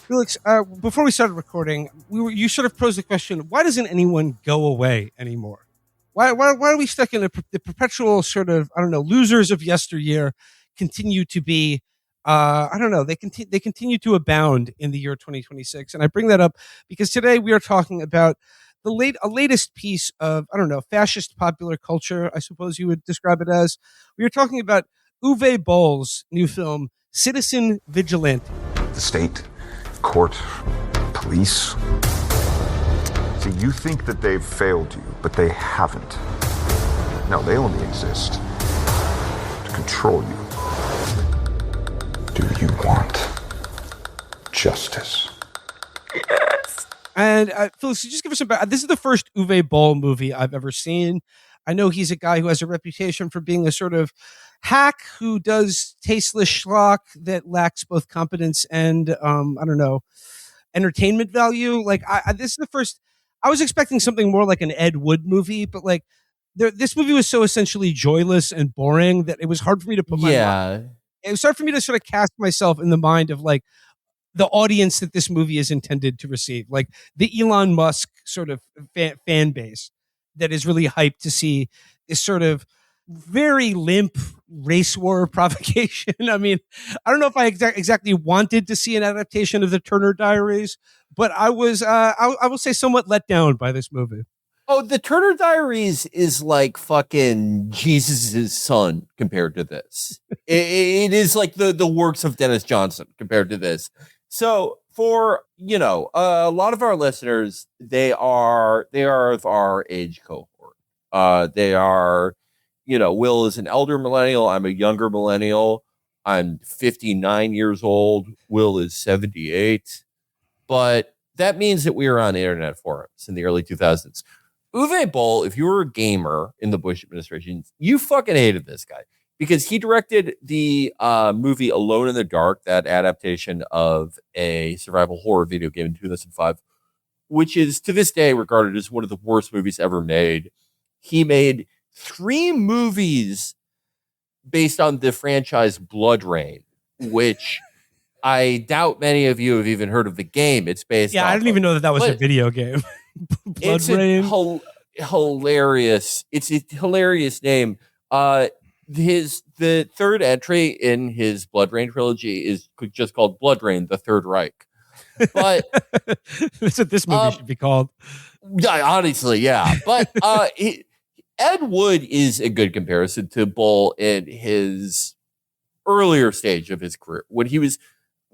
Felix, before we started recording, you sort of posed the question: why doesn't anyone go away anymore? Why are we stuck in the perpetual sort of, I don't know, losers of yesteryear continue to be, I don't know, they continue to abound in the year 2026. And I bring that up because today we are talking about a latest piece of, I don't know, fascist popular culture, I suppose you would describe it as. We are talking about Uwe Boll's new film, Citizen Vigilante. The state, court, police. So you think that they've failed you, but they haven't. No, they only exist to control you. Do you want justice? Yes. And Phyllis, just give us some back. This is the first Uwe Boll movie I've ever seen. I know he's a guy who has a reputation for being a sort of hack who does tasteless schlock that lacks both competence and I don't know, entertainment value. Like this is the first. I was expecting something more like an Ed Wood movie, but like this movie was so essentially joyless and boring that it was hard for me to put my mind. It was hard for me to sort of cast myself in the mind of like the audience that this movie is intended to receive, like the Elon Musk sort of fan base that is really hyped to see this sort of very limp race war provocation. I mean, I don't know if I exactly wanted to see an adaptation of the Turner Diaries, but I was, I will say, somewhat let down by this movie. Oh, the Turner Diaries is like fucking Jesus' son compared to this. It is like the works of Dennis Johnson compared to this. So for, a lot of our listeners, they are of our age cohort. They are, Will is an elder millennial. I'm a younger millennial. I'm 59 years old. Will is 78. But that means that we were on internet forums in the early 2000s. Uwe Boll, if you were a gamer in the Bush administration, you fucking hated this guy because he directed the movie Alone in the Dark, that adaptation of a survival horror video game in 2005, which is to this day regarded as one of the worst movies ever made. He made 3 movies based on the franchise Blood Rain, which I doubt many of you have even heard of the game it's based on. Yeah, I didn't even know that was a video game. Blood Rain. Hilarious. It's a hilarious name. The third entry in his Blood Rain trilogy is just called Blood Rain: The Third Reich. But that's what this movie should be called. Honestly, yeah. But Ed Wood is a good comparison to Boll in his earlier stage of his career when he was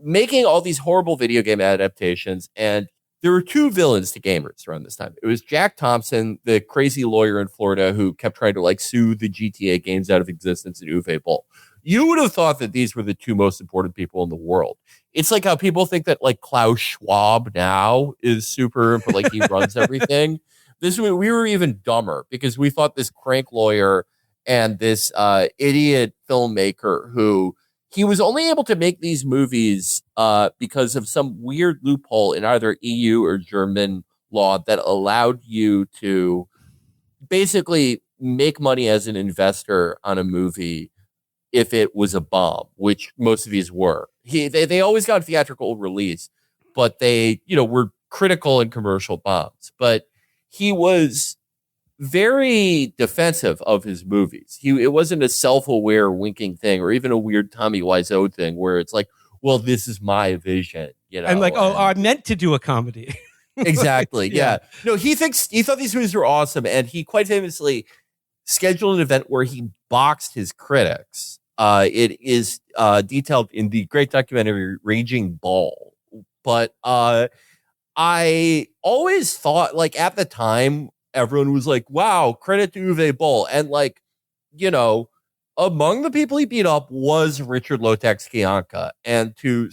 making all these horrible video game adaptations. And there were 2 villains to gamers around this time. It was Jack Thompson, the crazy lawyer in Florida who kept trying to sue the GTA games out of existence, and Uwe Boll. You would have thought that these were the 2 most important people in the world. It's like how people think that Klaus Schwab now is super, but he runs everything. We were even dumber because we thought this crank lawyer and this idiot filmmaker who he was only able to make these movies because of some weird loophole in either EU or German law that allowed you to basically make money as an investor on a movie if it was a bomb, which most of these were. They always got theatrical release, but they, were critical in commercial bombs. But he was very defensive of his movies. It wasn't a self-aware winking thing or even a weird Tommy Wiseau thing where it's like, well, this is my vision, And I meant to do a comedy. Exactly. Yeah. No, he thought these movies were awesome. And he quite famously scheduled an event where he boxed his critics. It is detailed in the great documentary Raging Bull. But I always thought, at the time, everyone was like, wow, credit to Uwe Boll. And among the people he beat up was Richard Lotex Kianka. And to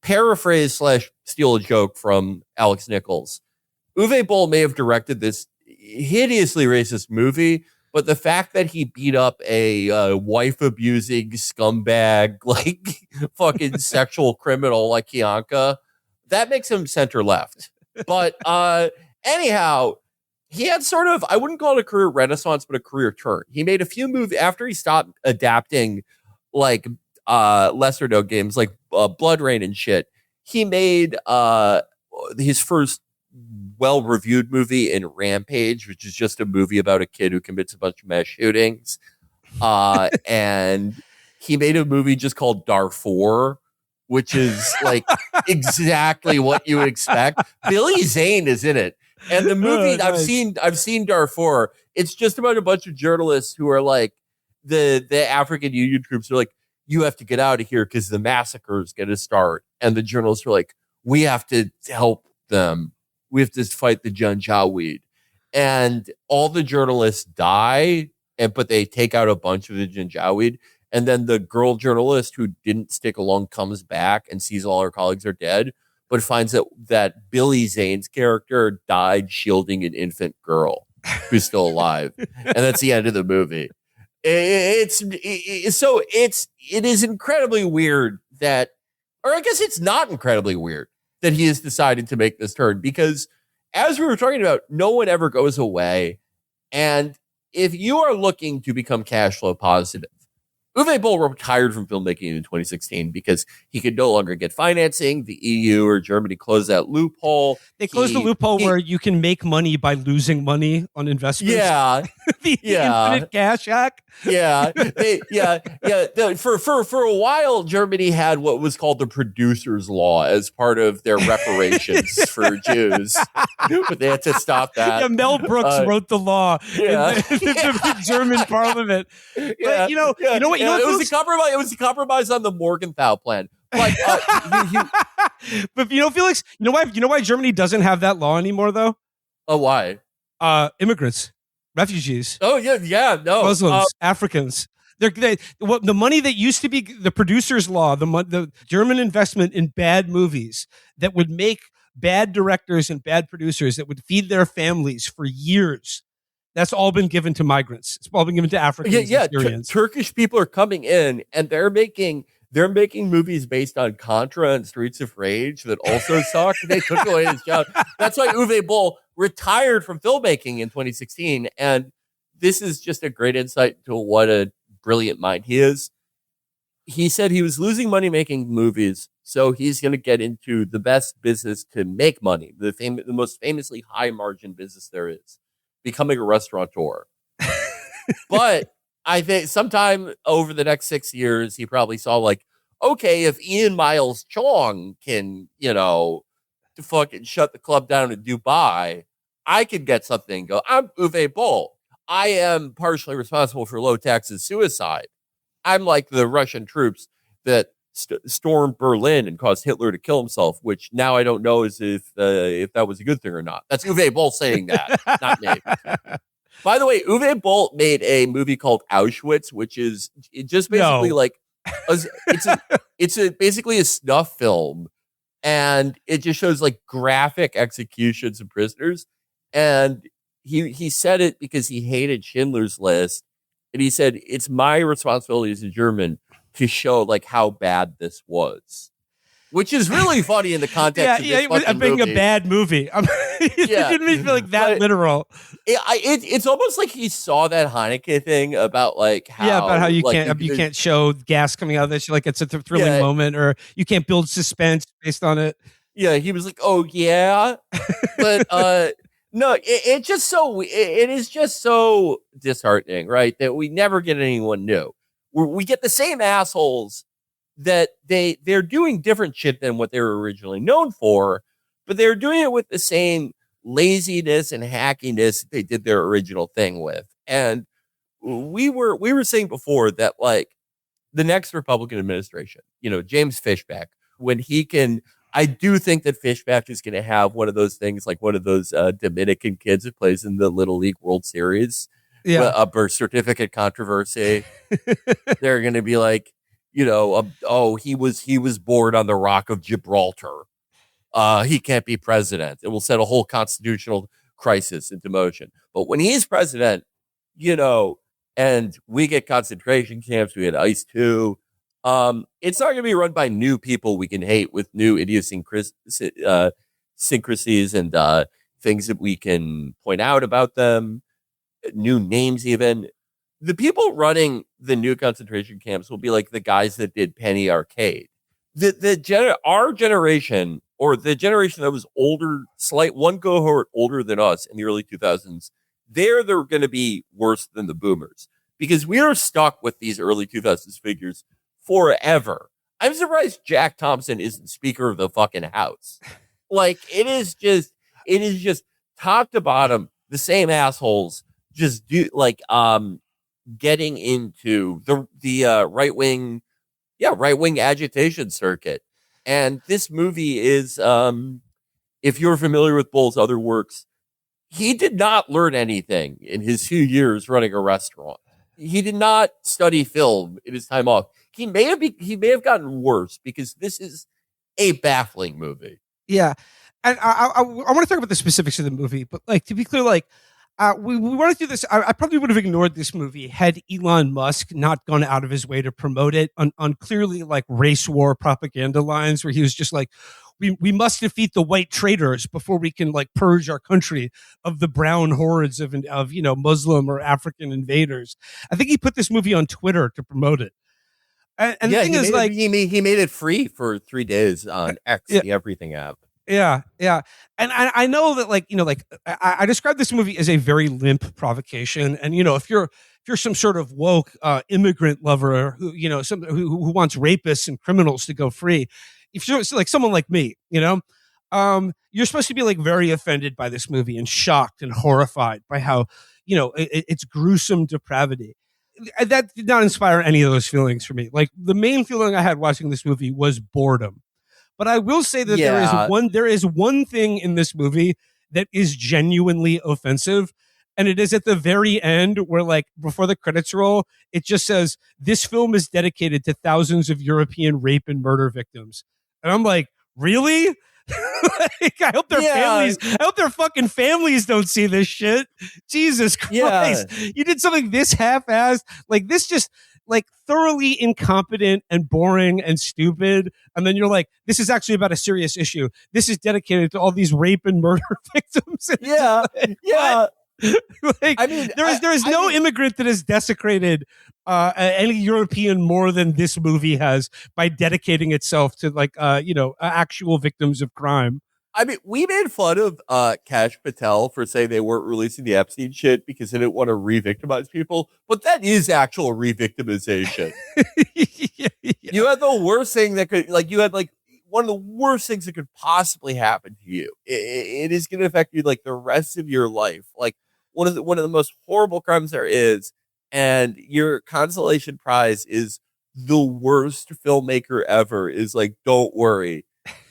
paraphrase / steal a joke from Alex Nichols, Uwe Boll may have directed this hideously racist movie, but the fact that he beat up a wife-abusing scumbag, fucking sexual criminal like Kianka, that makes him center-left. But anyhow, he had sort of, I wouldn't call it a career renaissance, but a career turn. He made a few movies after he stopped adapting lesser known games like Blood Rain and shit. he made his first well-reviewed movie in Rampage, which is just a movie about a kid who commits a bunch of mass shootings. And he made a movie just called Darfur, which is like exactly what you would expect. Billy Zane is in it. And the movie I've seen Darfur. It's just about a bunch of journalists who are like the African Union troops are like, you have to get out of here because the massacre is going to start. And the journalists are like, we have to help them. We have to fight the Janjaweed. And all the journalists die, but they take out a bunch of the Janjaweed. And then the girl journalist who didn't stick along comes back and sees all her colleagues are dead, but finds that Billy Zane's character died shielding an infant girl who's still alive. And that's the end of the movie. It is incredibly weird that, or I guess it's not incredibly weird that he has decided to make this turn, because as we were talking about, no one ever goes away. And if you are looking to become cash flow positive, Uwe Boll retired from filmmaking in 2016 because he could no longer get financing. The EU or Germany closed that loophole. They closed the loophole where you can make money by losing money on investments. Yeah. The Infinite Cash Act. Yeah. For a while, Germany had what was called the producer's law as part of their reparations for Jews. But they had to stop that. Yeah, Mel Brooks wrote the law in the German parliament. But, you know what? It was a compromise. It was a compromise on the Morgenthau plan. Like, but Felix, you know why Germany doesn't have that law anymore, though? Oh, why? Immigrants, refugees. Oh yeah, no, Muslims, Africans. The money that used to be the producer's law, the German investment in bad movies that would make bad directors and bad producers that would feed their families for years. That's all been given to migrants. It's all been given to Africans and Syrians. Turkish people are coming in and they're making movies based on Contra and Streets of Rage that also suck. They took away his job. That's why Uwe Boll retired from filmmaking in 2016. And this is just a great insight to what a brilliant mind he is. He said he was losing money making movies, so he's going to get into the best business to make money, the most famously high margin business there is, becoming a restaurateur. But I think sometime over the next 6 years, he probably saw like, okay, if Ian Miles Chong can, to fucking shut the club down in Dubai, I could get something and go. I'm Uwe Boll. I am partially responsible for low taxes suicide. I'm like the Russian troops that stormed Berlin and caused Hitler to kill himself, which now I don't know if that was a good thing or not. That's Uwe Boll saying that, not me. By the way, Uwe Boll made a movie called Auschwitz, which is just basically it's basically a snuff film, and it just shows like graphic executions of prisoners. And he said it because he hated Schindler's List, and he said it's my responsibility as a German to show like how bad this was. Which is really funny in the context of this fucking being movie. a bad movie. It didn't make me feel like that literal. It's almost like he saw that Heineke thing about like how you can't show gas coming out of this, like it's a thrilling moment, or you can't build suspense based on it. Yeah, he was like, oh yeah, but no, it is just so disheartening, right? That we never get anyone new. We get the same assholes that they're doing different shit than what they were originally known for, but they're doing it with the same laziness and hackiness they did their original thing with. And we were saying before that like the next Republican administration, James Fishback, when he can, I do think that Fishback is going to have one of those things, like one of those Dominican kids who plays in the Little League World Series, a birth certificate controversy. They're going to be like, he was born on the Rock of Gibraltar. He can't be president. It will set a whole constitutional crisis into motion. But when he's president, and we get concentration camps, we had ICE too. It's not going to be run by new people we can hate with new idiosyncrasies and things that we can point out about them, new names even. The people running the new concentration camps will be like the guys that did Penny Arcade. our generation, or the generation that was older, one cohort older than us in the early 2000s, they're going to be worse than the boomers because we are stuck with these early 2000s figures forever. I'm surprised Jack Thompson isn't Speaker of the fucking House. Like it is just top to bottom the same assholes just do getting into the right wing agitation circuit. And this movie is, if you're familiar with Bull's other works, he did not learn anything in his few years running a restaurant. He did not study film in his time off. He may have gotten worse because this is a baffling movie. Yeah. And I want to talk about the specifics of the movie, but like to be clear, like we want to do this. I probably would have ignored this movie had Elon Musk not gone out of his way to promote it on clearly like race war propaganda lines where he was just like, we must defeat the white traitors before we can like purge our country of the brown hordes of Muslim or African invaders. I think he put this movie on Twitter to promote it. And the thing is, like, he made it free for 3 days on X, the everything app. Yeah. And I know that, like, I describe this movie as a very limp provocation. And, if you're some sort of woke immigrant lover who wants rapists and criminals to go free, if you're like someone like me, you're supposed to be like very offended by this movie and shocked and horrified by how, it's gruesome depravity. That did not inspire any of those feelings for me. Like the main feeling I had watching this movie was boredom. But I will say that there is one thing in this movie that is genuinely offensive. And it is at the very end where, like, before the credits roll, it just says, this film is dedicated to thousands of European rape and murder victims. And I'm like, really? Like, I hope their fucking families don't see this shit. Jesus Christ. Yeah. You did something this half-assed. Like, this just, like, thoroughly incompetent and boring and stupid. And then you're like, this is actually about a serious issue. This is dedicated to all these rape and murder victims. Yeah. Yeah. Like, I mean, there is no immigrant that has desecrated any European more than this movie has by dedicating itself to, like, actual victims of crime. I mean, we made fun of Kash Patel for saying they weren't releasing the Epstein shit because they didn't want to re-victimize people, but that is actual re-victimization. Yeah. You had the worst thing that could, like, one of the worst things that could possibly happen to you. It is going to affect you, like, the rest of your life. Like, one of the most horrible crimes there is, and your consolation prize is the worst filmmaker ever is like, don't worry.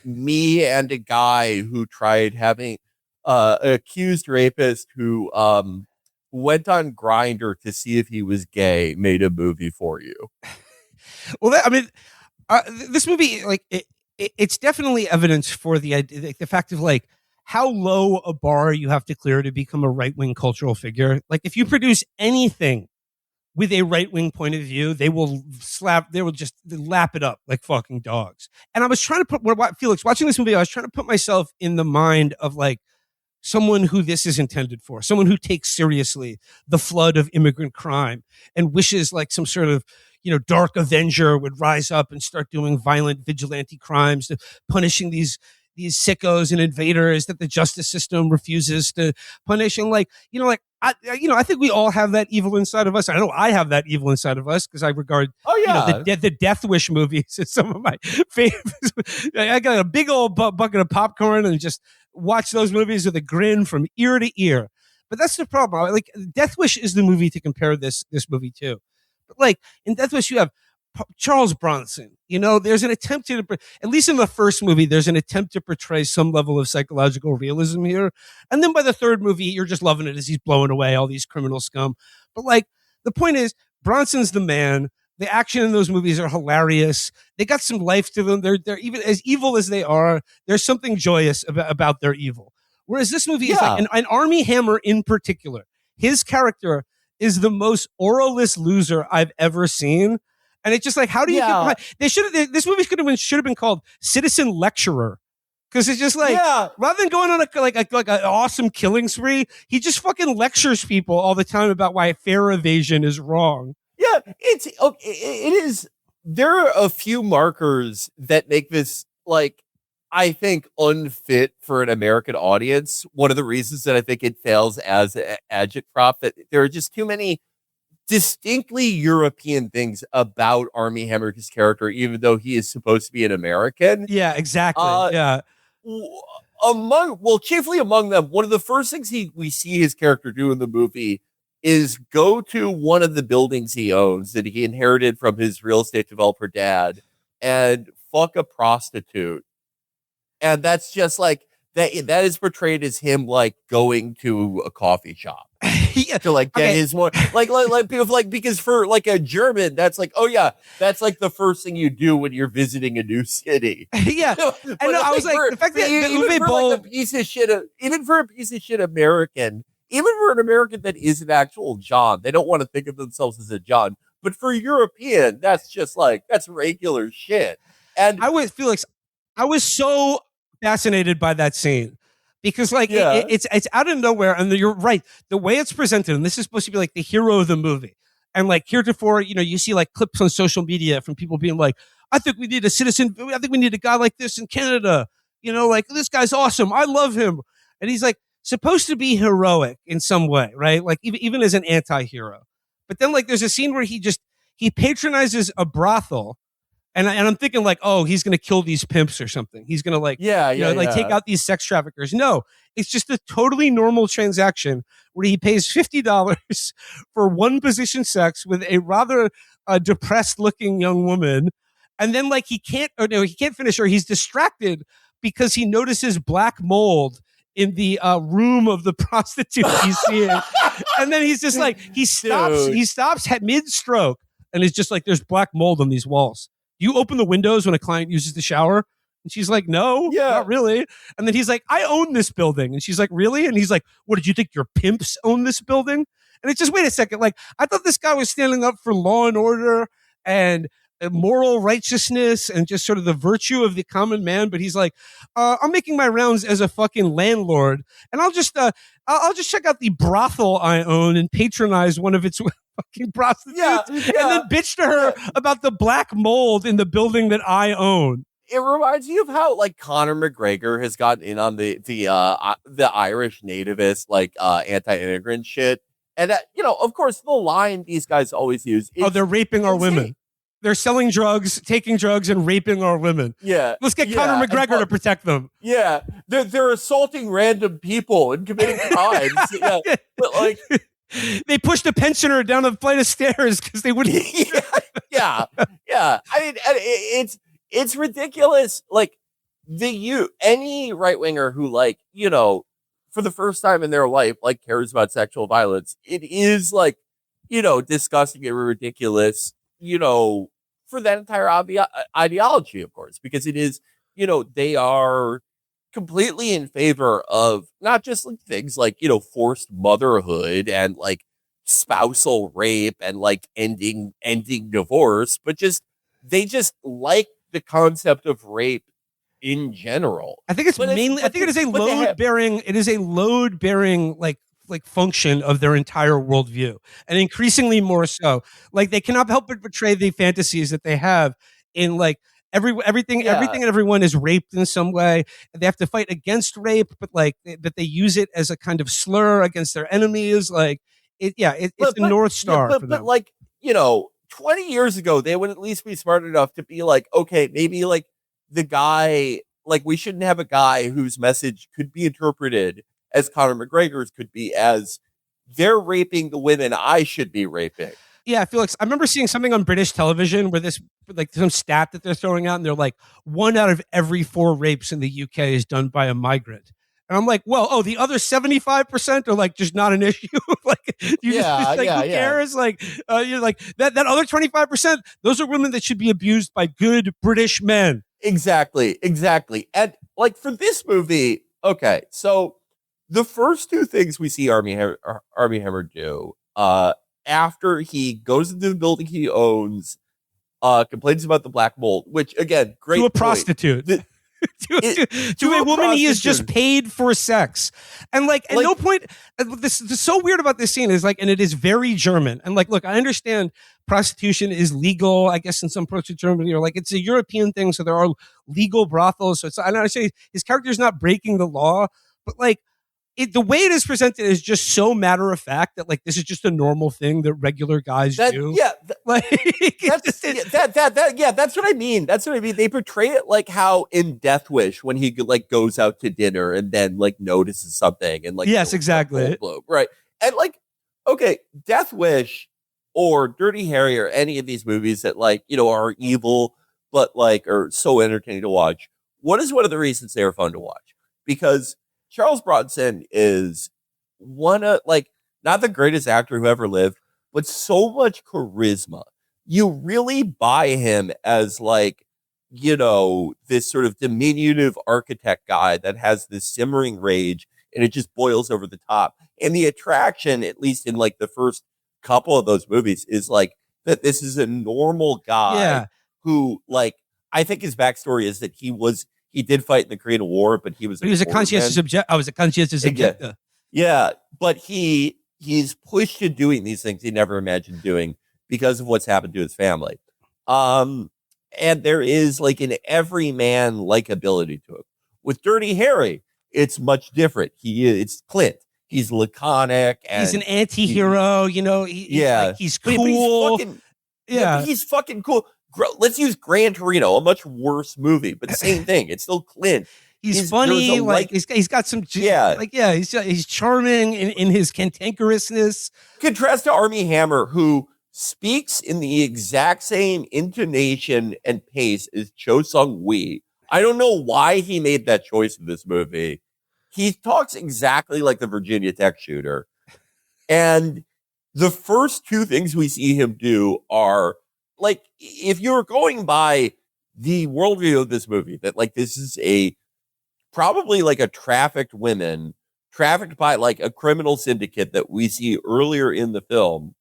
Me and a guy who tried having an accused rapist who went on Grindr to see if he was gay made a movie for you. Well, this movie, like, it's definitely evidence for the idea, the fact of, like, how low a bar you have to clear to become a right-wing cultural figure. Like, if you produce anything with a right-wing point of view, they will just lap it up like fucking dogs. And I was trying to put, Felix, watching this movie, I was trying to put myself in the mind of, like, someone who this is intended for, someone who takes seriously the flood of immigrant crime and wishes, like, some sort of, dark avenger would rise up and start doing violent vigilante crimes, punishing these sickos and invaders that the justice system refuses to punish. And, like, I think we all have that evil inside of us. I know I have that evil inside of us because I regard, the Death Wish movies as some of my favorites. I got a big old bucket of popcorn and just watch those movies with a grin from ear to ear. But that's the problem. Like, Death Wish is the movie to compare this movie to. But, like, in Death Wish, you have Charles Bronson. There's an attempt to, at least in the first movie, there's an attempt to portray some level of psychological realism here. And then by the third movie, you're just loving it as he's blowing away all these criminal scum. But, like, the point is, Bronson's the man. The action in those movies are hilarious. They got some life to them. They're even as evil as they are. There's something joyous about their evil. Whereas this movie is like an Armie Hammer in particular. His character is the most oralist loser I've ever seen. And it's just like, how do you this movie should have been called Citizen Lecturer. Cause it's just like, rather than going on an awesome killing spree, he just fucking lectures people all the time about why fare evasion is wrong. Yeah, it is there are a few markers that make this, like, I think, unfit for an American audience. One of the reasons that I think it fails as an agitprop, that there are just too many distinctly European things about Armie Hammer's character, even though he is supposed to be an American. Yeah, exactly. Uh, Yeah. Chiefly among them, one of the first things we see his character do in the movie is go to one of the buildings he owns that he inherited from his real estate developer dad and fuck a prostitute. And that's just like that is portrayed as him like going to a coffee shop Yeah. to like get his more because for like a German, that's like, oh yeah, that's like the first thing you do when you're visiting a new city. Yeah. But I know. I was like, the fact that the even Uwe for Boll, like a piece of shit, even for a piece of shit American, even for an American that is an actual John, they don't want to think of themselves as a John. But for European, that's just like, that's regular shit. And I was Felix. I was so fascinated by that scene because, like, Yeah. it's out of nowhere, and you're right. The way it's presented, and this is supposed to be like the hero of the movie, and like heretofore, you see like clips on social media from people being like, "I think we need a citizen. I think we need a guy like this in Canada. Like this guy's awesome. I love him." And he's like supposed to be heroic in some way, right? Like even as an anti-hero. But then like there's a scene where he patronizes a brothel. And I'm thinking like, oh, he's going to kill these pimps or something. He's going to like, take out these sex traffickers. No, it's just a totally normal transaction where he pays $50 for one position sex with a rather depressed looking young woman. And then like he can't finish her. He's distracted because he notices black mold in the room of the prostitute he's seeing. And then he's just like, he stops mid stroke and is just like, there's black mold on these walls. You open the windows when a client uses the shower? And she's like, no, not really. And then he's like, I own this building. And she's like, really? And he's like, what, did you think your pimps own this building? And it's just, wait a second. Like, I thought this guy was standing up for law and order and moral righteousness and just sort of the virtue of the common man. But he's like, I'm making my rounds as a fucking landlord. And I'll just check out the brothel I own and patronize one of its fucking prostitutes and then bitch to her about the black mold in the building that I own. It reminds you of how like Conor McGregor has gotten in on the Irish nativist like anti-immigrant shit, and that, of course the line these guys always use is, they're raping our women. They're selling drugs, taking drugs, and raping our women. Yeah, let's get Conor McGregor to protect them. Yeah, they're assaulting random people and committing crimes. Yeah, but like. They pushed a pensioner down a flight of stairs because they wouldn't. yeah. I mean, it's ridiculous. Like any right winger who like for the first time in their life like cares about sexual violence, it is like disgusting and ridiculous. For that entire ideology, of course, because it is they are completely in favor of not just like things like forced motherhood and like spousal rape and like ending divorce, but they just like the concept of rape in general. I think it's mainly. I think it is a load bearing. It is a load bearing like function of their entire worldview, and increasingly more so. Like they cannot help but portray the fantasies that they have in like. Everything and everyone is raped in some way. They have to fight against rape, but like that they use it as a kind of slur against their enemies. Like it's the North Star for them. But like 20 years ago, they would at least be smart enough to be like, okay, maybe like the guy, like we shouldn't have a guy whose message could be interpreted as Conor McGregor's could be as they're raping the women I should be raping. Yeah, Felix, I remember seeing something on British television where some stat that they're throwing out, and they're like, 1 out of every 4 rapes in the UK is done by a migrant. And I'm like, well, the other 75% are like just not an issue. Like, who cares? Like, you're like that other 25%, those are women that should be abused by good British men. Exactly. And like for this movie, okay, so the first 2 things we see Armie Hammer do, after he goes into the building he owns, complains about the black mold, which again, great to a point. prostitute. to a woman he is just paid for sex. And like at no point, this is so weird about this scene is like, and it is very German. And like, look, I understand prostitution is legal, I guess, in some parts of Germany, or like it's a European thing. So there are legal brothels. So it's, I know I say his character is not breaking the law, but like, the way it is presented is just so matter of fact that like this is just a normal thing that regular guys do. Yeah, like that's what I mean. That's what I mean. They portray it like how in Death Wish when he like goes out to dinner and then like notices something and like yes, exactly, right? And like okay, Death Wish or Dirty Harry or any of these movies that like are evil but like are so entertaining to watch. What is one of the reasons they are fun to watch? Because Charles Bronson is one of like not the greatest actor who ever lived, but so much charisma. You really buy him as like, this sort of diminutive architect guy that has this simmering rage and it just boils over the top. And the attraction, at least in like the first couple of those movies, is like that this is a normal guy who like, I think his backstory is that he did fight in the Korean War, but he was a conscientious objector. I was a conscientious objector. Yeah, but he's pushed to doing these things he never imagined doing because of what's happened to his family. And there is like an everyman likability to him. With Dirty Harry, it's much different. It's Clint. He's laconic. And he's an anti-hero. He's cool. He's fucking cool. Let's use Gran Torino, a much worse movie, but same thing. It's still Clint. He's funny, like he's got some, he's charming in his cantankerousness. Contrast to Armie Hammer, who speaks in the exact same intonation and pace as Cho Sung-hui. I don't know why he made that choice in this movie. He talks exactly like the Virginia Tech shooter, and the first two things we see him do are. Like, if you're going by the worldview of this movie, that like this is probably like a trafficked by like a criminal syndicate that we see earlier in the film,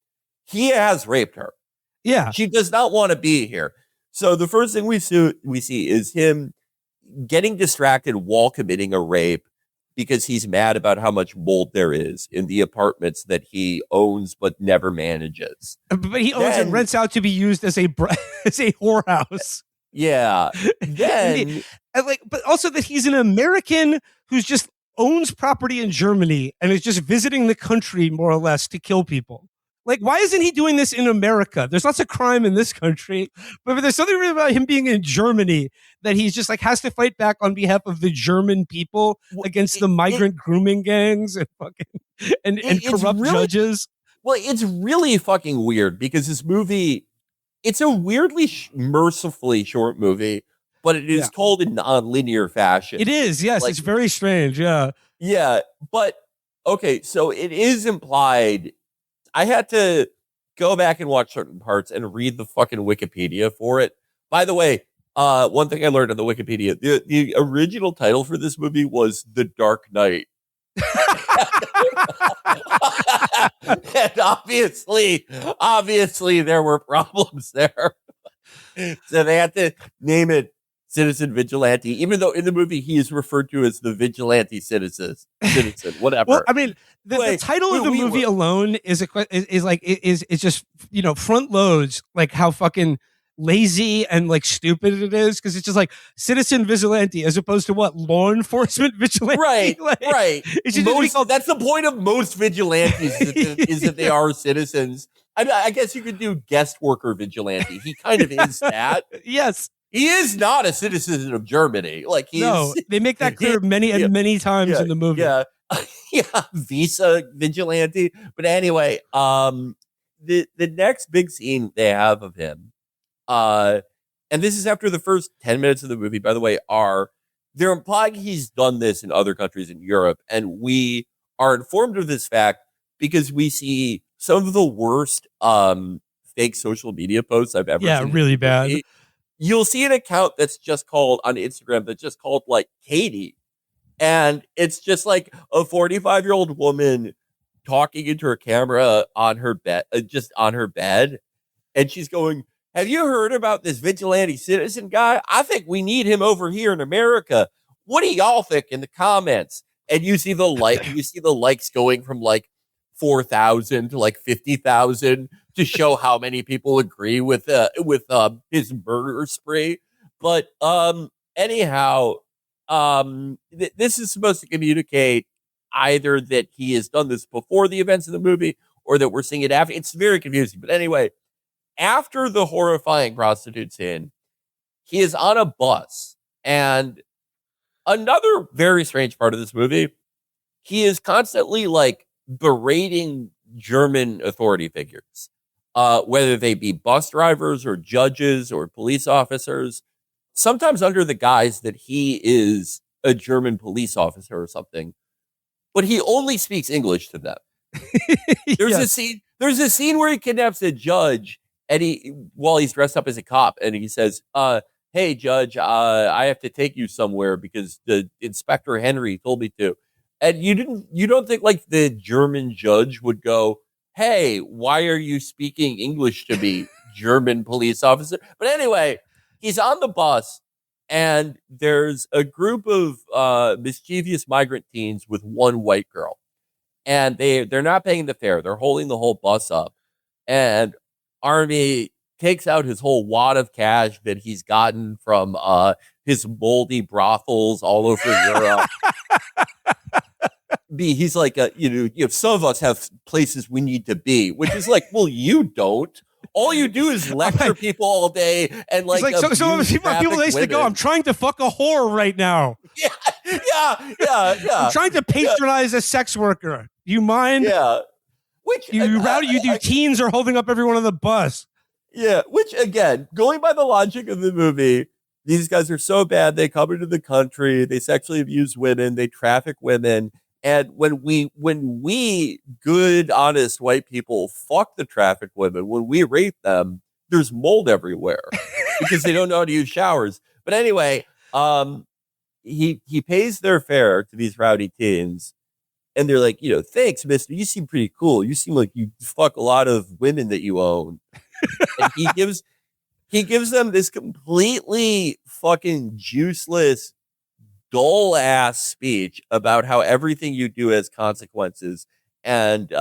he has raped her. Yeah. She does not want to be here. So the first thing we see is him getting distracted while committing a rape because he's mad about how much mold there is in the apartments that he owns but never manages. But he owns and rents out to be used as a whorehouse. Yeah. Then, but also that he's an American who's just owns property in Germany and is just visiting the country more or less to kill people. Like, why isn't he doing this in America? There's lots of crime in this country, but there's something about him being in Germany that he's just like has to fight back on behalf of the German people against the migrant grooming gangs and fucking and corrupt judges. Well, it's really fucking weird because this movie, it's a weirdly mercifully short movie, but it is told in non-linear fashion. It is, yes, like, it's very strange, yeah. Yeah, but okay, so it is implied. I had to go back and watch certain parts and read the fucking Wikipedia for it. By the way, one thing I learned on the Wikipedia, the original title for this movie was The Dark Knight. And obviously there were problems there. So they had to name it Citizen Vigilante, even though in the movie he is referred to as the Vigilante citizen, whatever. Well, I mean, the title of the movie alone is just front loads like how fucking lazy and like stupid it is because it's just like Citizen Vigilante as opposed to what law enforcement vigilante. Right, right. Called, that's the point of most vigilantes is that they are citizens. I guess you could do guest worker vigilante. He kind of is that. Yes. He is not a citizen of Germany. Like they make that clear many times in the movie. Yeah, yeah, visa vigilante. But anyway, the next big scene they have of him, and this is after the first 10 minutes of the movie. By the way, they're implying he's done this in other countries in Europe, and we are informed of this fact because we see some of the worst fake social media posts I've ever seen. Yeah, really bad. You'll see an account that's just called on Instagram that's just called like Katie. And it's just like a 45-year-old woman talking into her camera on her bed, just on her bed. And she's going, have you heard about this vigilante citizen guy? I think we need him over here in America. What do y'all think in the comments? And you see the likes going from like 4,000 to like 50,000 to show how many people agree with his murder spree. But anyhow, this is supposed to communicate either that he has done this before the events of the movie or that we're seeing it after. It's very confusing. But anyway, after the horrifying prostitute scene, he is on a bus. And another very strange part of this movie, he is constantly like berating German authority figures, whether they be bus drivers or judges or police officers, sometimes under the guise that he is a German police officer or something, but he only speaks English to them. There's Yes. a scene. There's a scene where he kidnaps a judge, and while he's dressed up as a cop, and he says, "Hey, judge, I have to take you somewhere because the Inspector Henry told me to." And you don't think like the German judge would go, "Hey, why are you speaking English to me, German police officer?" But anyway, he's on the bus, and there's a group of mischievous migrant teens with one white girl. And they're not paying the fare. They're holding the whole bus up. And Army takes out his whole wad of cash that he's gotten from his moldy brothels all over Europe. He's like, some of us have places we need to be, which is like, well, you don't. All you do is lecture people all day and like. It's like so people ways to go. I'm trying to fuck a whore right now. Yeah. I'm trying to patronize a sex worker. Do you mind? Yeah. Which teens are holding up everyone on the bus. Yeah. Which again, going by the logic of the movie, these guys are so bad. They come into the country. They sexually abuse women. They traffic women. And when we good, honest white people fuck the trafficked women, when we rape them, there's mold everywhere because they don't know how to use showers. But anyway, he pays their fare to these rowdy teens, and they're like, thanks, mister. You seem pretty cool. You seem like you fuck a lot of women that you own. And he gives them this completely fucking juiceless, dull ass speech about how everything you do has consequences, and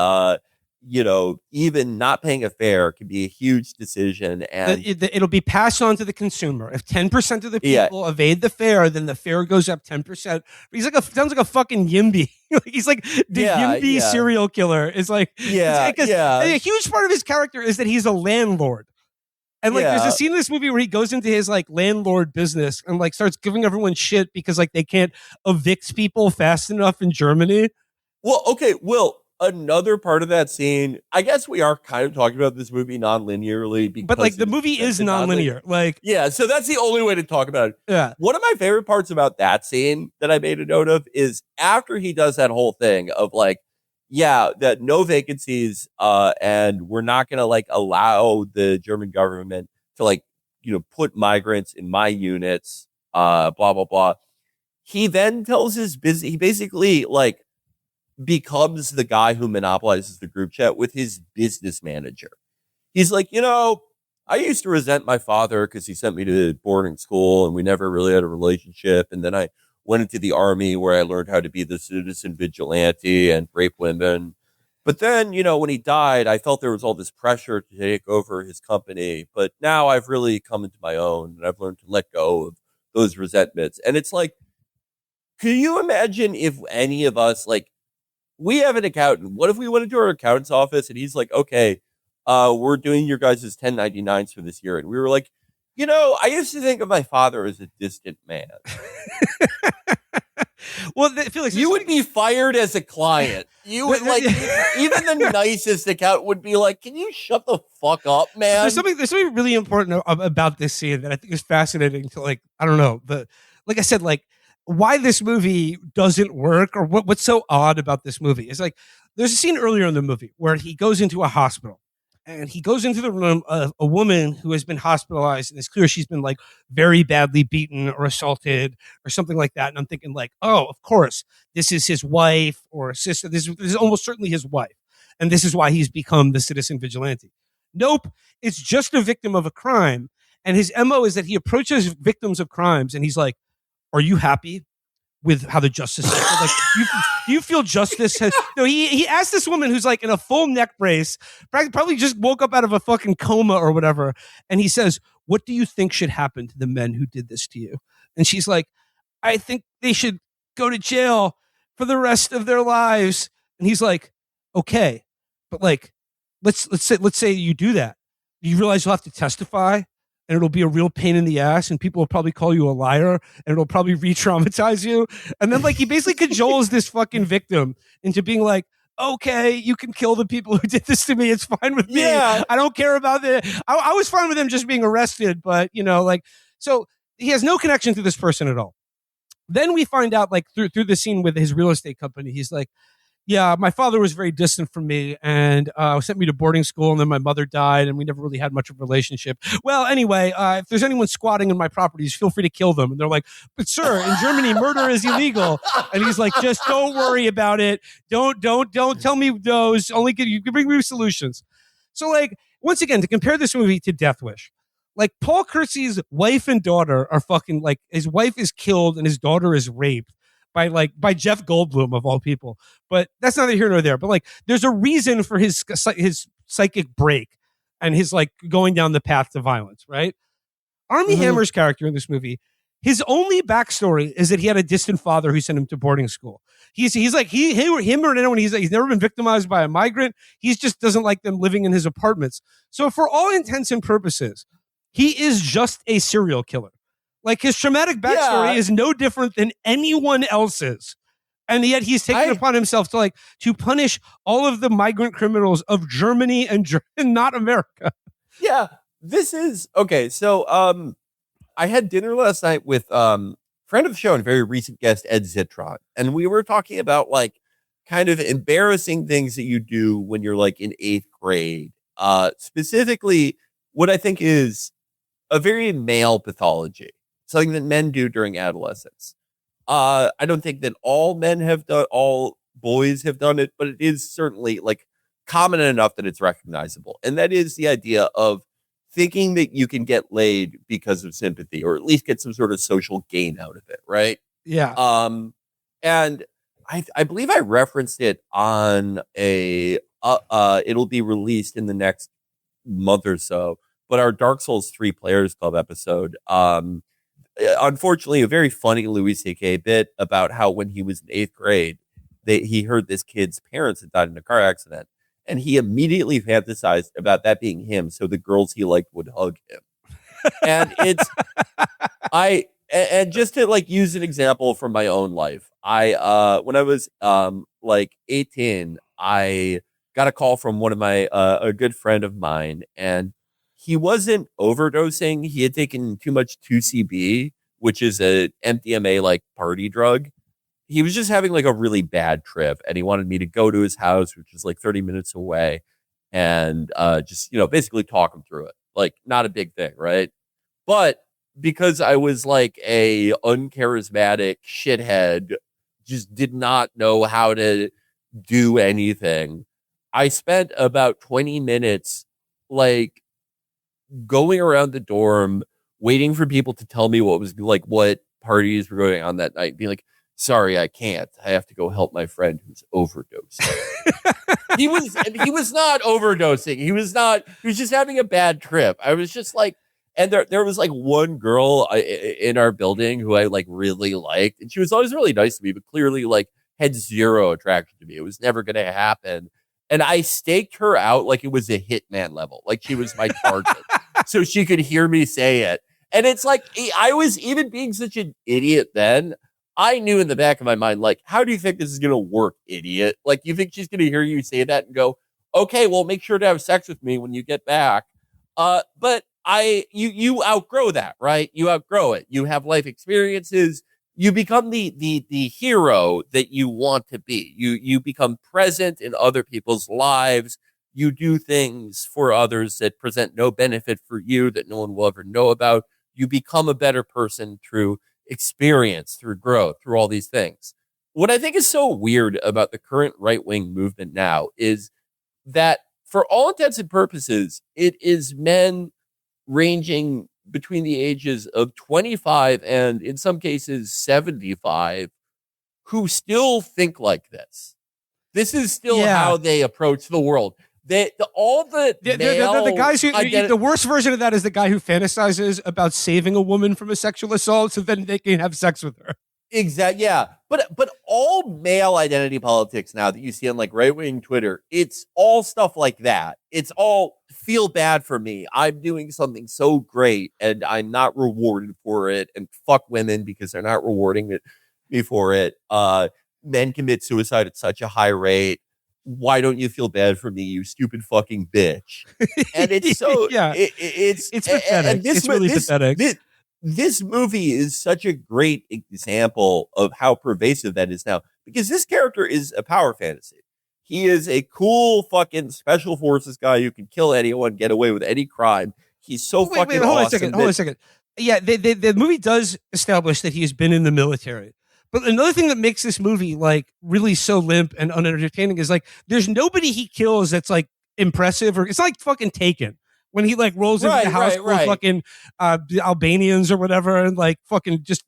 even not paying a fare can be a huge decision, and it'll be passed on to the consumer. If 10% of the people evade the fare, then the fare goes up 10%. He's like sounds like a fucking Yimby. He's like the Yimby serial killer. It's like a huge part of his character is that he's a landlord. And like, there's a scene in this movie where he goes into his like landlord business and like starts giving everyone shit because like they can't evict people fast enough in Germany. Well, okay, another part of that scene, I guess we are kind of talking about this movie non-linearly, but like the movie is non-linear. Like, yeah, so that's the only way to talk about it. Yeah. One of my favorite parts about that scene that I made a note of is after he does that whole thing of like, that no vacancies, and we're not going to like allow the German government to like, put migrants in my units, blah, blah, blah. He then tells he basically like becomes the guy who monopolizes the group chat with his business manager. He's like, I used to resent my father because he sent me to boarding school and we never really had a relationship. And then I went into the army where I learned how to be the citizen vigilante and rape women. But then, when he died, I felt there was all this pressure to take over his company. But now I've really come into my own and I've learned to let go of those resentments. And it's like, can you imagine if any of us, like, we have an accountant. What if we went into our accountant's office and he's like, okay, we're doing your guys' 1099s for this year. And we were like, I used to think of my father as a distant man. Well, Felix, you would be fired as a client. You would like even the nicest accountant would be like, "Can you shut the fuck up, man?" There's something really important about this scene that I think is fascinating. To like, I don't know, but like I said, like why this movie doesn't work or what's so odd about this movie is like there's a scene earlier in the movie where he goes into a hospital. And he goes into the room of a woman who has been hospitalized, and it's clear she's been like very badly beaten or assaulted or something like that. And I'm thinking like, oh, of course, this is his wife or sister. This is almost certainly his wife. And this is why he's become the citizen vigilante. Nope, it's just a victim of a crime. And his MO is that he approaches victims of crimes and he's like, are you happy with how the justice system, like, do you feel justice has, no, he asked this woman who's like in a full neck brace, probably just woke up out of a fucking coma or whatever, and he says, what do you think should happen to the men who did this to you? And she's like, I think they should go to jail for the rest of their lives. And he's like, okay, but like, let's say you do that. You realize you'll have to testify and it'll be a real pain in the ass and people will probably call you a liar and it'll probably re-traumatize you. And then like he basically cajoles this fucking victim into being like, okay, you can kill the people who did this to me. It's fine with me. Yeah. I don't care about it. I was fine with him just being arrested, but you know, like, so he has no connection to this person at all. Then we find out like through the scene with his real estate company, he's like, yeah, my father was very distant from me and sent me to boarding school, and then my mother died and we never really had much of a relationship. Well, anyway, if there's anyone squatting in my properties, feel free to kill them. And they're like, but sir, in Germany, murder is illegal. And he's like, just don't worry about it. Don't tell me those. Only you can bring me solutions. So like, once again, to compare this movie to Death Wish, like Paul Kersey's wife and daughter are fucking like, his wife is killed and his daughter is raped by Jeff Goldblum of all people. But that's neither here nor there. But like, there's a reason for his psychic break and his like going down the path to violence, right? Armie Hammer's character in this movie, his only backstory is that he had a distant father who sent him to boarding school. He's like him or anyone. He's never been victimized by a migrant. He just doesn't like them living in his apartments. So for all intents and purposes, he is just a serial killer. Like his traumatic backstory is no different than anyone else's. And yet he's taken upon himself to punish all of the migrant criminals of Germany and not America. Yeah, this is okay. So I had dinner last night with friend of the show and very recent guest, Ed Zitron. And we were talking about like kind of embarrassing things that you do when you're like in 8th grade. Specifically, what I think is a very male pathology. Something that men do during adolescence. I don't think that all boys have done it, but it is certainly like common enough that it's recognizable. And that is the idea of thinking that you can get laid because of sympathy, or at least get some sort of social gain out of it, right? Yeah. And I believe I referenced it on it'll be released in the next month or so, but our Dark Souls 3 Players Club episode, unfortunately, a very funny Louis C.K. bit about how when he was in 8th grade, he heard this kid's parents had died in a car accident, and he immediately fantasized about that being him, so the girls he liked would hug him. And and just to like use an example from my own life, when I was like 18, I got a call from one of my a good friend of mine, and he wasn't overdosing. He had taken too much 2CB, which is a MDMA like party drug. He was just having like a really bad trip, and he wanted me to go to his house, which is like 30 minutes away, and just, you know, basically talk him through it. Like, not a big thing, right? But because I was like a uncharismatic shithead, just did not know how to do anything, I spent about 20 minutes like going around the dorm, waiting for people to tell me what parties were going on that night, being like, sorry, I can't. I have to go help my friend who's overdosing. He was not overdosing. He was just having a bad trip. I was just like, and there was like one girl in our building who I like really liked, and she was always really nice to me, but clearly like had zero attraction to me. It was never going to happen. And I staked her out like it was a Hitman level, like she was my target, so she could hear me say it. And it's like, I was even being such an idiot then. I knew in the back of my mind, like, how do you think this is going to work, idiot? Like, you think she's going to hear you say that and go, okay, well, make sure to have sex with me when you get back. But you outgrow that, right? You outgrow it. You have life experiences. You become the hero that you want to be. You become present in other people's lives. You do things for others that present no benefit for you, that no one will ever know about. You become a better person through experience, through growth, through all these things. What I think is so weird about the current right-wing movement now is that for all intents and purposes, it is men ranging between the ages of 25 and in some cases 75 who still think like this. This is still how they approach the world. All the guys who the worst version of that is the guy who fantasizes about saving a woman from a sexual assault so then they can have sex with her. Exactly. Yeah. But all male identity politics now that you see on like right-wing Twitter, it's all stuff like that. It's all feel bad for me. I'm doing something so great and I'm not rewarded for it, and fuck women because they're not rewarding me for it. Men commit suicide at such a high rate. Why don't you feel bad for me, you stupid fucking bitch? And it's so it's pathetic. It's really pathetic. This movie is such a great example of how pervasive that is now, because this character is a power fantasy. He is a cool fucking special forces guy who can kill anyone, get away with any crime. He's so fucking awesome. Hold on a second. Yeah, the movie does establish that he has been in the military. But another thing that makes this movie like really so limp and unentertaining is like there's nobody he kills that's like impressive, or it's not like fucking Taken when he like rolls into the house full of fucking Albanians or whatever and like fucking just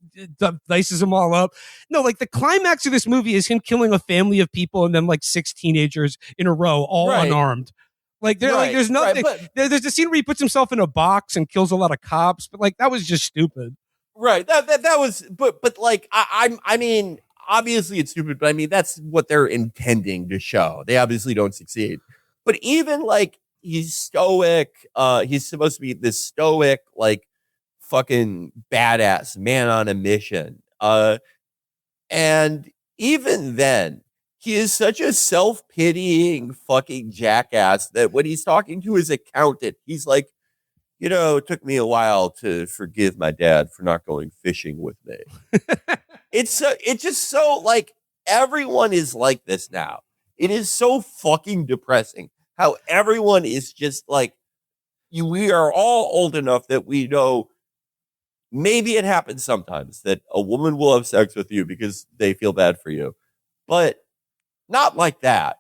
dices them all up. No, like the climax of this movie is him killing a family of people and then like 6 teenagers in a row, all unarmed. Like there's nothing. There's a scene where he puts himself in a box and kills a lot of cops, but like that was just stupid. Right. That was, but like I mean, obviously it's stupid, but I mean that's what they're intending to show. They obviously don't succeed. But even like he's stoic. He's supposed to be this stoic, like fucking badass man on a mission. And even then, he is such a self-pitying fucking jackass that when he's talking to his accountant, he's like, you know, it took me a while to forgive my dad for not going fishing with me. It's just so like everyone is like this now. It is so fucking depressing how everyone is just like, we are all old enough that we know maybe it happens sometimes that a woman will have sex with you because they feel bad for you, but not like that.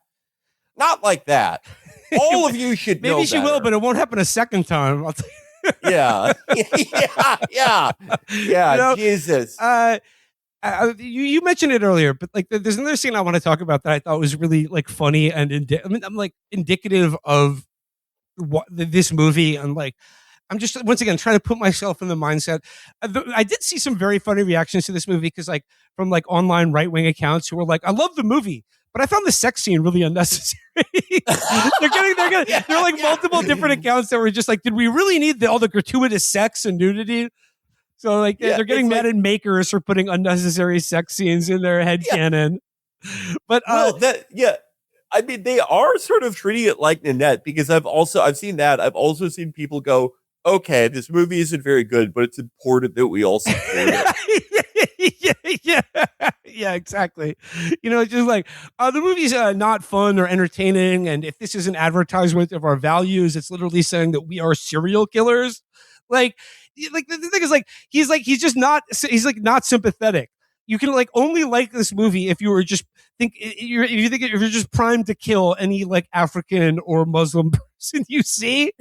Not like that. All of you should know maybe she better. will, but it won't happen a second time. I'll tell you. Yeah. Yeah. You know, Jesus. You mentioned it earlier, but like there's another scene I want to talk about that I thought was really like funny and I'm like indicative of what this movie, and like I'm just once again trying to put myself in the mindset. I did see some very funny reactions to this movie because like from like online right wing accounts who were like, "I love the movie, but I found the sex scene really unnecessary." They're like multiple different accounts that were just like, "Did we really need all the gratuitous sex and nudity?" So like they're getting mad at makers for putting unnecessary sex scenes in their headcanon. But I mean, they are sort of treating it like Nanette, because I've seen that. I've also seen people go, okay, this movie isn't very good, but it's important that we all support it. Yeah, exactly. You know, it's just like the movie's not fun or entertaining, and if this is an advertisement of our values, it's literally saying that we are serial killers. Like the thing is, he's just not sympathetic. You can like only like this movie if you were just if you're just primed to kill any like African or Muslim person you see.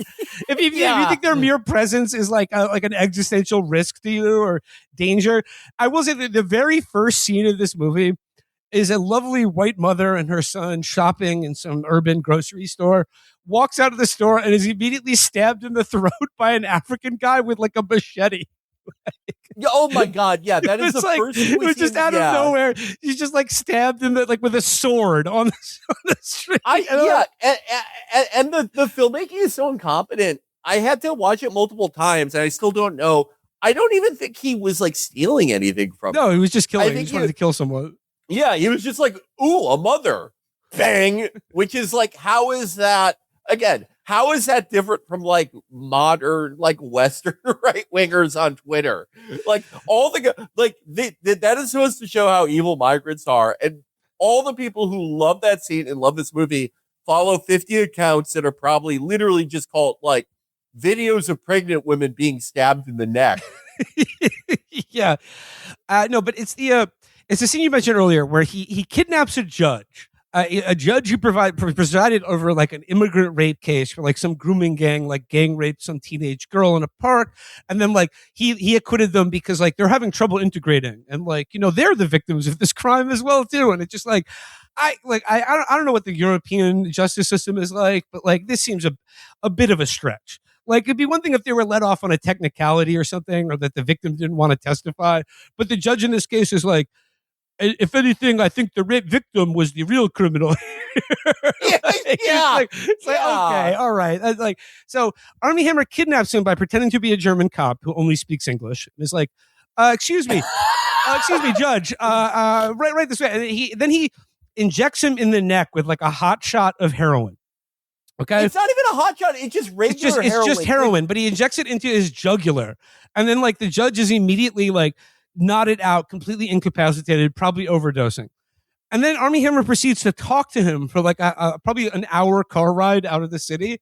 If you think their mere presence is like an existential risk to you or danger, I will say that the very first scene of this movie is a lovely white mother and her son shopping in some urban grocery store, walks out of the store and is immediately stabbed in the throat by an African guy with like a machete. Oh my God! Yeah, that is the first. It was just out of nowhere. He's just like stabbed in with a sword on the street. And the filmmaking is so incompetent. I had to watch it multiple times, and I still don't know. I don't even think he was like stealing anything from. No, he was just killing. He just wanted to kill someone. Yeah, he was just like, ooh, a mother, bang. Which is like, how is that? Again, how is that different from like modern, like Western right wingers on Twitter? Like that is supposed to show how evil migrants are, and all the people who love that scene and love this movie follow 50 accounts that are probably literally just called like videos of pregnant women being stabbed in the neck. Yeah, no, but it's the scene you mentioned earlier where he kidnaps a judge. a judge who presided over like an immigrant rape case for like some grooming gang, like gang raped some teenage girl in a park, and then like he acquitted them because like they're having trouble integrating, and like they're the victims of this crime as well too, and it's just like. I don't know what the European justice system is like, but like this seems a bit of a stretch. Like it'd be one thing if they were let off on a technicality or something, or that the victim didn't want to testify, but the judge in this case is like, if anything, I think the rape victim was the real criminal. It's like okay, all right. That's like so. Armie Hammer kidnaps him by pretending to be a German cop who only speaks English, and is like, "Excuse me, Judge, right this way." And then he injects him in the neck with like a hot shot of heroin. Okay, it's not even a hot shot; it's just regular heroin. It's just heroin, but he injects it into his jugular, and then like the judge is immediately like nodded out, completely incapacitated, probably overdosing. And then Armie Hammer proceeds to talk to him for like probably an hour car ride out of the city.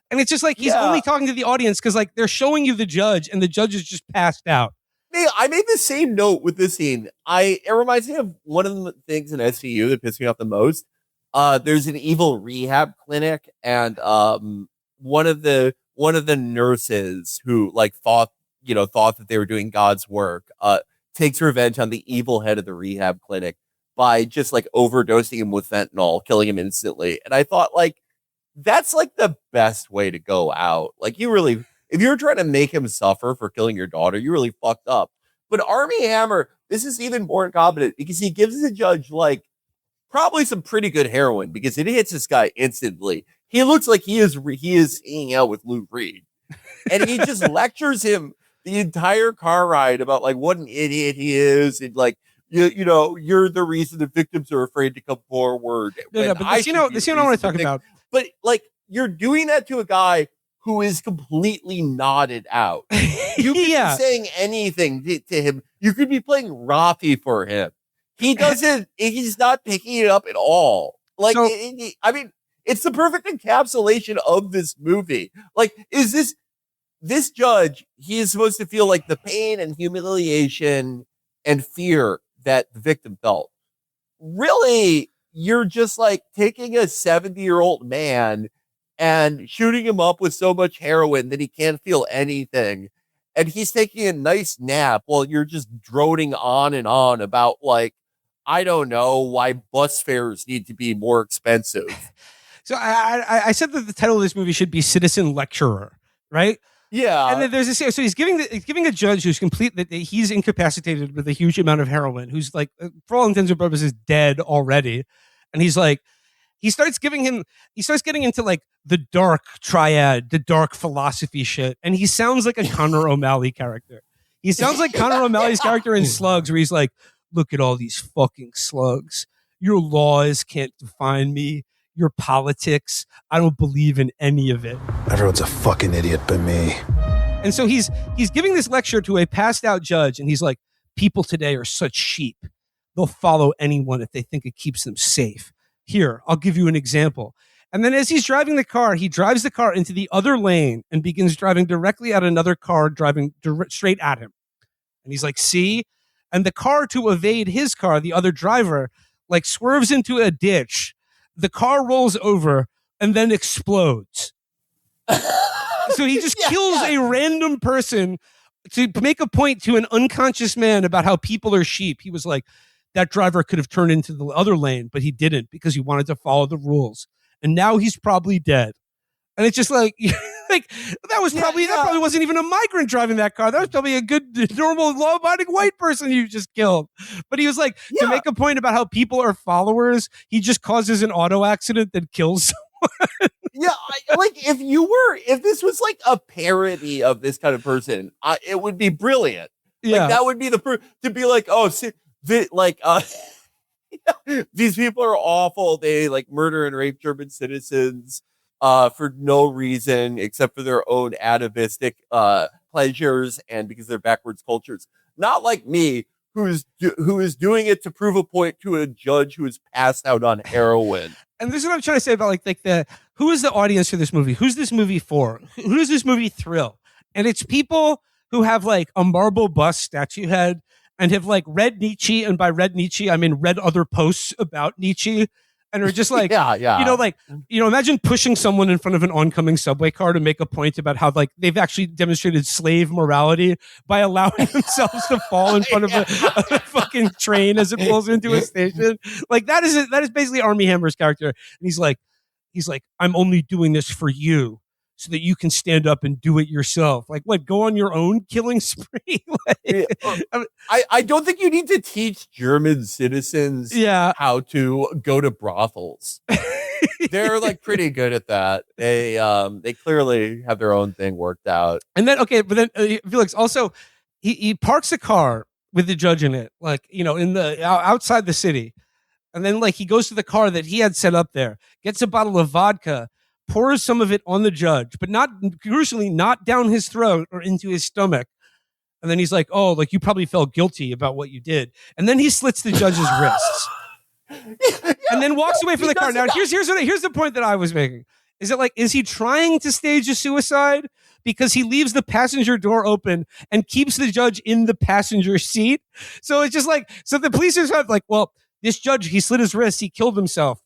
And it's just like he's only talking to the audience because like they're showing you the judge and the judge is just passed out. I made the same note with this scene. It reminds me of one of the things in SVU that pissed me off the most. There's an evil rehab clinic, and one of the nurses who like thought that they were doing God's work takes revenge on the evil head of the rehab clinic by just like overdosing him with fentanyl, killing him instantly. And I thought like that's like the best way to go out. Like you really, if you're trying to make him suffer for killing your daughter, you really fucked up. But Armie Hammer, this is even more incompetent because he gives the judge like probably some pretty good heroin because it hits this guy instantly. He looks like he is hanging out with Lou Reed, and he just lectures him the entire car ride about like what an idiot he is, and like you're the reason the victims are afraid to come forward. No, but this I want to talk about. But like you're doing that to a guy who is completely nodded out. You could be saying anything to him. You could be playing Rafi for him. He doesn't. He's not picking it up at all. Like I mean, it's the perfect encapsulation of this movie. Like, is this judge? He is supposed to feel like the pain and humiliation and fear that the victim felt. Really, you're just like taking a 70-year-old man and shooting him up with so much heroin that he can't feel anything. And he's taking a nice nap while you're just droning on and on about like, I don't know why bus fares need to be more expensive. So I said that the title of this movie should be Citizen Lecturer, right? Yeah. And then there's this, so he's giving a judge who's that he's incapacitated with a huge amount of heroin, who's like, for all intents and purposes, dead already. And he's like, he starts getting into like the dark triad, the dark philosophy shit. And he sounds like a Conor O'Malley character. He sounds like Conor O'Malley's character in Slugs, where he's like, look at all these fucking slugs. Your laws can't define me. Your politics, I don't believe in any of it. Everyone's a fucking idiot but me. And so he's giving this lecture to a passed out judge, and he's like, people today are such sheep. They'll follow anyone if they think it keeps them safe. Here, I'll give you an example. And then as he's driving the car, he drives the car into the other lane and begins driving directly at another car driving straight at him. And he's like, see? And the car, to evade his car, the other driver, like swerves into a ditch. The car rolls over and then explodes. So he just kills a random person to make a point to an unconscious man about how people are sheep. He was like, that driver could have turned into the other lane, but he didn't because he wanted to follow the rules. And now he's probably dead. And it's just like, like that probably wasn't even a migrant driving that car. That was probably a good, normal, law-abiding white person you just killed. But he was like, to make a point about how people are followers, he just causes an auto accident that kills someone. If this was like a parody of this kind of person, it would be brilliant. Yeah. Like that would be to be like, these people are awful. They like murder and rape German citizens for no reason except for their own atavistic pleasures and because they're backwards cultures. Not like me, who is doing it to prove a point to a judge who is passed out on heroin. And this is what I'm trying to say about who is the audience for this movie? Who's this movie for? Who does this movie thrill? And it's people who have like a marble bust statue head and have like read Nietzsche, and by read Nietzsche I mean read other posts about Nietzsche, and are just like, yeah. Imagine pushing someone in front of an oncoming subway car to make a point about how like they've actually demonstrated slave morality by allowing themselves to fall in front of a fucking train as it pulls into a station. Like that is basically Armie Hammer's character, and he's like, I'm only doing this for you, so that you can stand up and do it yourself. Like, what? Go on your own killing spree? I don't think you need to teach German citizens how to go to brothels. They're like pretty good at that. They clearly have their own thing worked out. And then Felix also he parks a car with the judge in it, like in the outside the city, and then like he goes to the car that he had set up there, gets a bottle of vodka, pours some of it on the judge, but crucially not down his throat or into his stomach. And then he's like, oh, like you probably felt guilty about what you did. And then he slits the judge's wrists and then walks away from the car. Now, here's the point that I was making. Is he trying to stage a suicide? Because he leaves the passenger door open and keeps the judge in the passenger seat. So it's just like, so the police are like, well, this judge, he slit his wrists, he killed himself.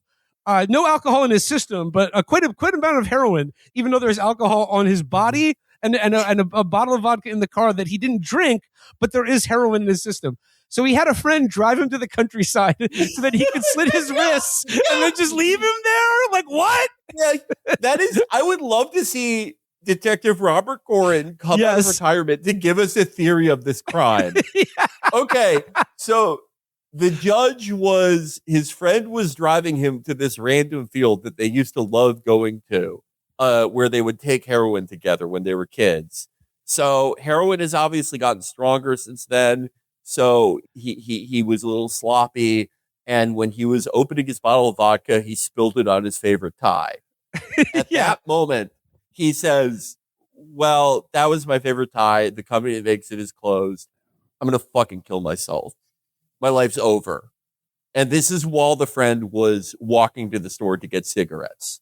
No alcohol in his system, but quite a amount of heroin, even though there's alcohol on his body and a bottle of vodka in the car that he didn't drink, but there is heroin in his system. So he had a friend drive him to the countryside so that he could slit his wrists and then just leave him there. Like, what? Yeah, I would love to see Detective Robert Gorin come out of retirement to give us a theory of this crime. Okay, so the judge his friend was driving him to this random field that they used to love going to, where they would take heroin together when they were kids. So heroin has obviously gotten stronger since then. So he was a little sloppy. And when he was opening his bottle of vodka, he spilled it on his favorite tie. At that moment, he says, well, that was my favorite tie. The company that makes it is closed. I'm going to fucking kill myself. My life's over. And this is while the friend was walking to the store to get cigarettes.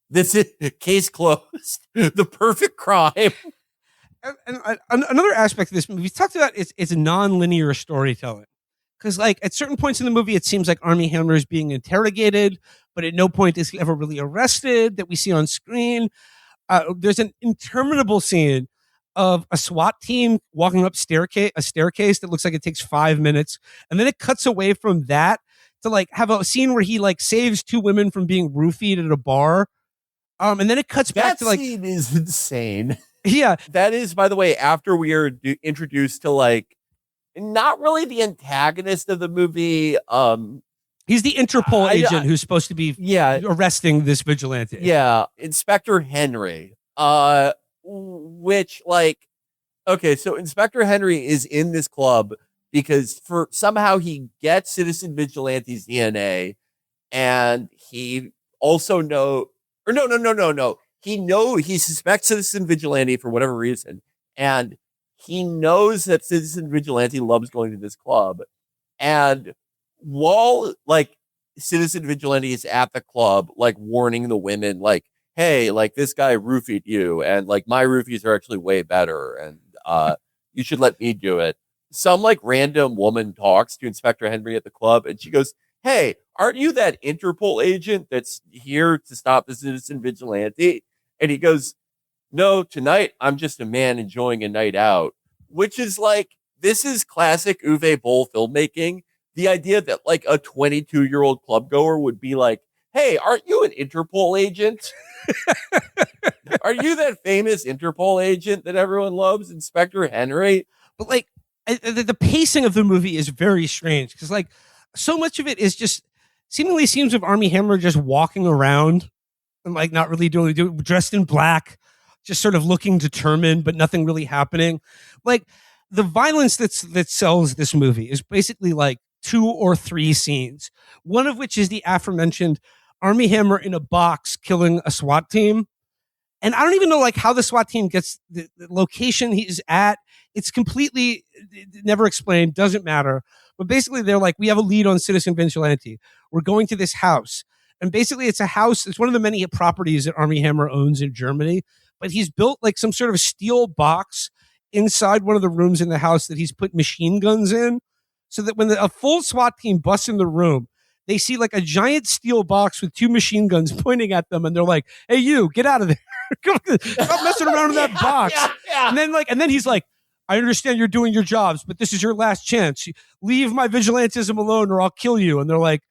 This is case closed. The perfect crime. And another aspect of this movie, we talked about it's non-linear storytelling. Because like at certain points in the movie, it seems like Armie Hammer is being interrogated, but at no point is he ever really arrested that we see on screen. There's an interminable scene of a SWAT team walking up a staircase that looks like it takes 5 minutes. And then it cuts away from that to like have a scene where he like saves two women from being roofied at a bar. And then it cuts back to like... That scene is insane. Yeah. That is, by the way, after we are introduced to like, not really the antagonist of the movie. He's the Interpol agent who's supposed to be arresting this vigilante. Yeah. Inspector Henry. Which like, okay, so Inspector Henry is in this club because somehow he gets Citizen Vigilante's DNA, and he also no. He suspects Citizen Vigilante for whatever reason, and he knows that Citizen Vigilante loves going to this club. And while like Citizen Vigilante is at the club, like warning the women, like, hey, like this guy roofied you, and like my roofies are actually way better, and you should let me do it. Some like random woman talks to Inspector Henry at the club, and she goes, hey, aren't you that Interpol agent that's here to stop the Citizen Vigilante? And he goes, no, tonight I'm just a man enjoying a night out, which is like, this is classic Uwe Boll filmmaking. The idea that like a 22-year-old club goer would be like, hey, aren't you an Interpol agent? Are you that famous Interpol agent that everyone loves, Inspector Henry? But like the pacing of the movie is very strange because like so much of it is just seemingly scenes of Armie Hammer just walking around and like not really doing dressed in black, just sort of looking determined, but nothing really happening. Like the violence that sells this movie is basically like 2 or 3 scenes, one of which is the aforementioned Armie Hammer in a box killing a SWAT team. And I don't even know like how the SWAT team gets the location he's at. It's completely never explained, doesn't matter. But basically they're like, we have a lead on Citizen Vigilante. We're going to this house. And basically it's a house. It's one of the many properties that Armie Hammer owns in Germany. But he's built like some sort of steel box inside one of the rooms in the house that he's put machine guns in. So that when a full SWAT team busts in the room, they see like a giant steel box with 2 machine guns pointing at them, and they're like, "Hey, you, get out of there! Stop messing around in that box." And then he's like, "I understand you're doing your jobs, but this is your last chance. Leave my vigilantism alone, or I'll kill you." And they're like,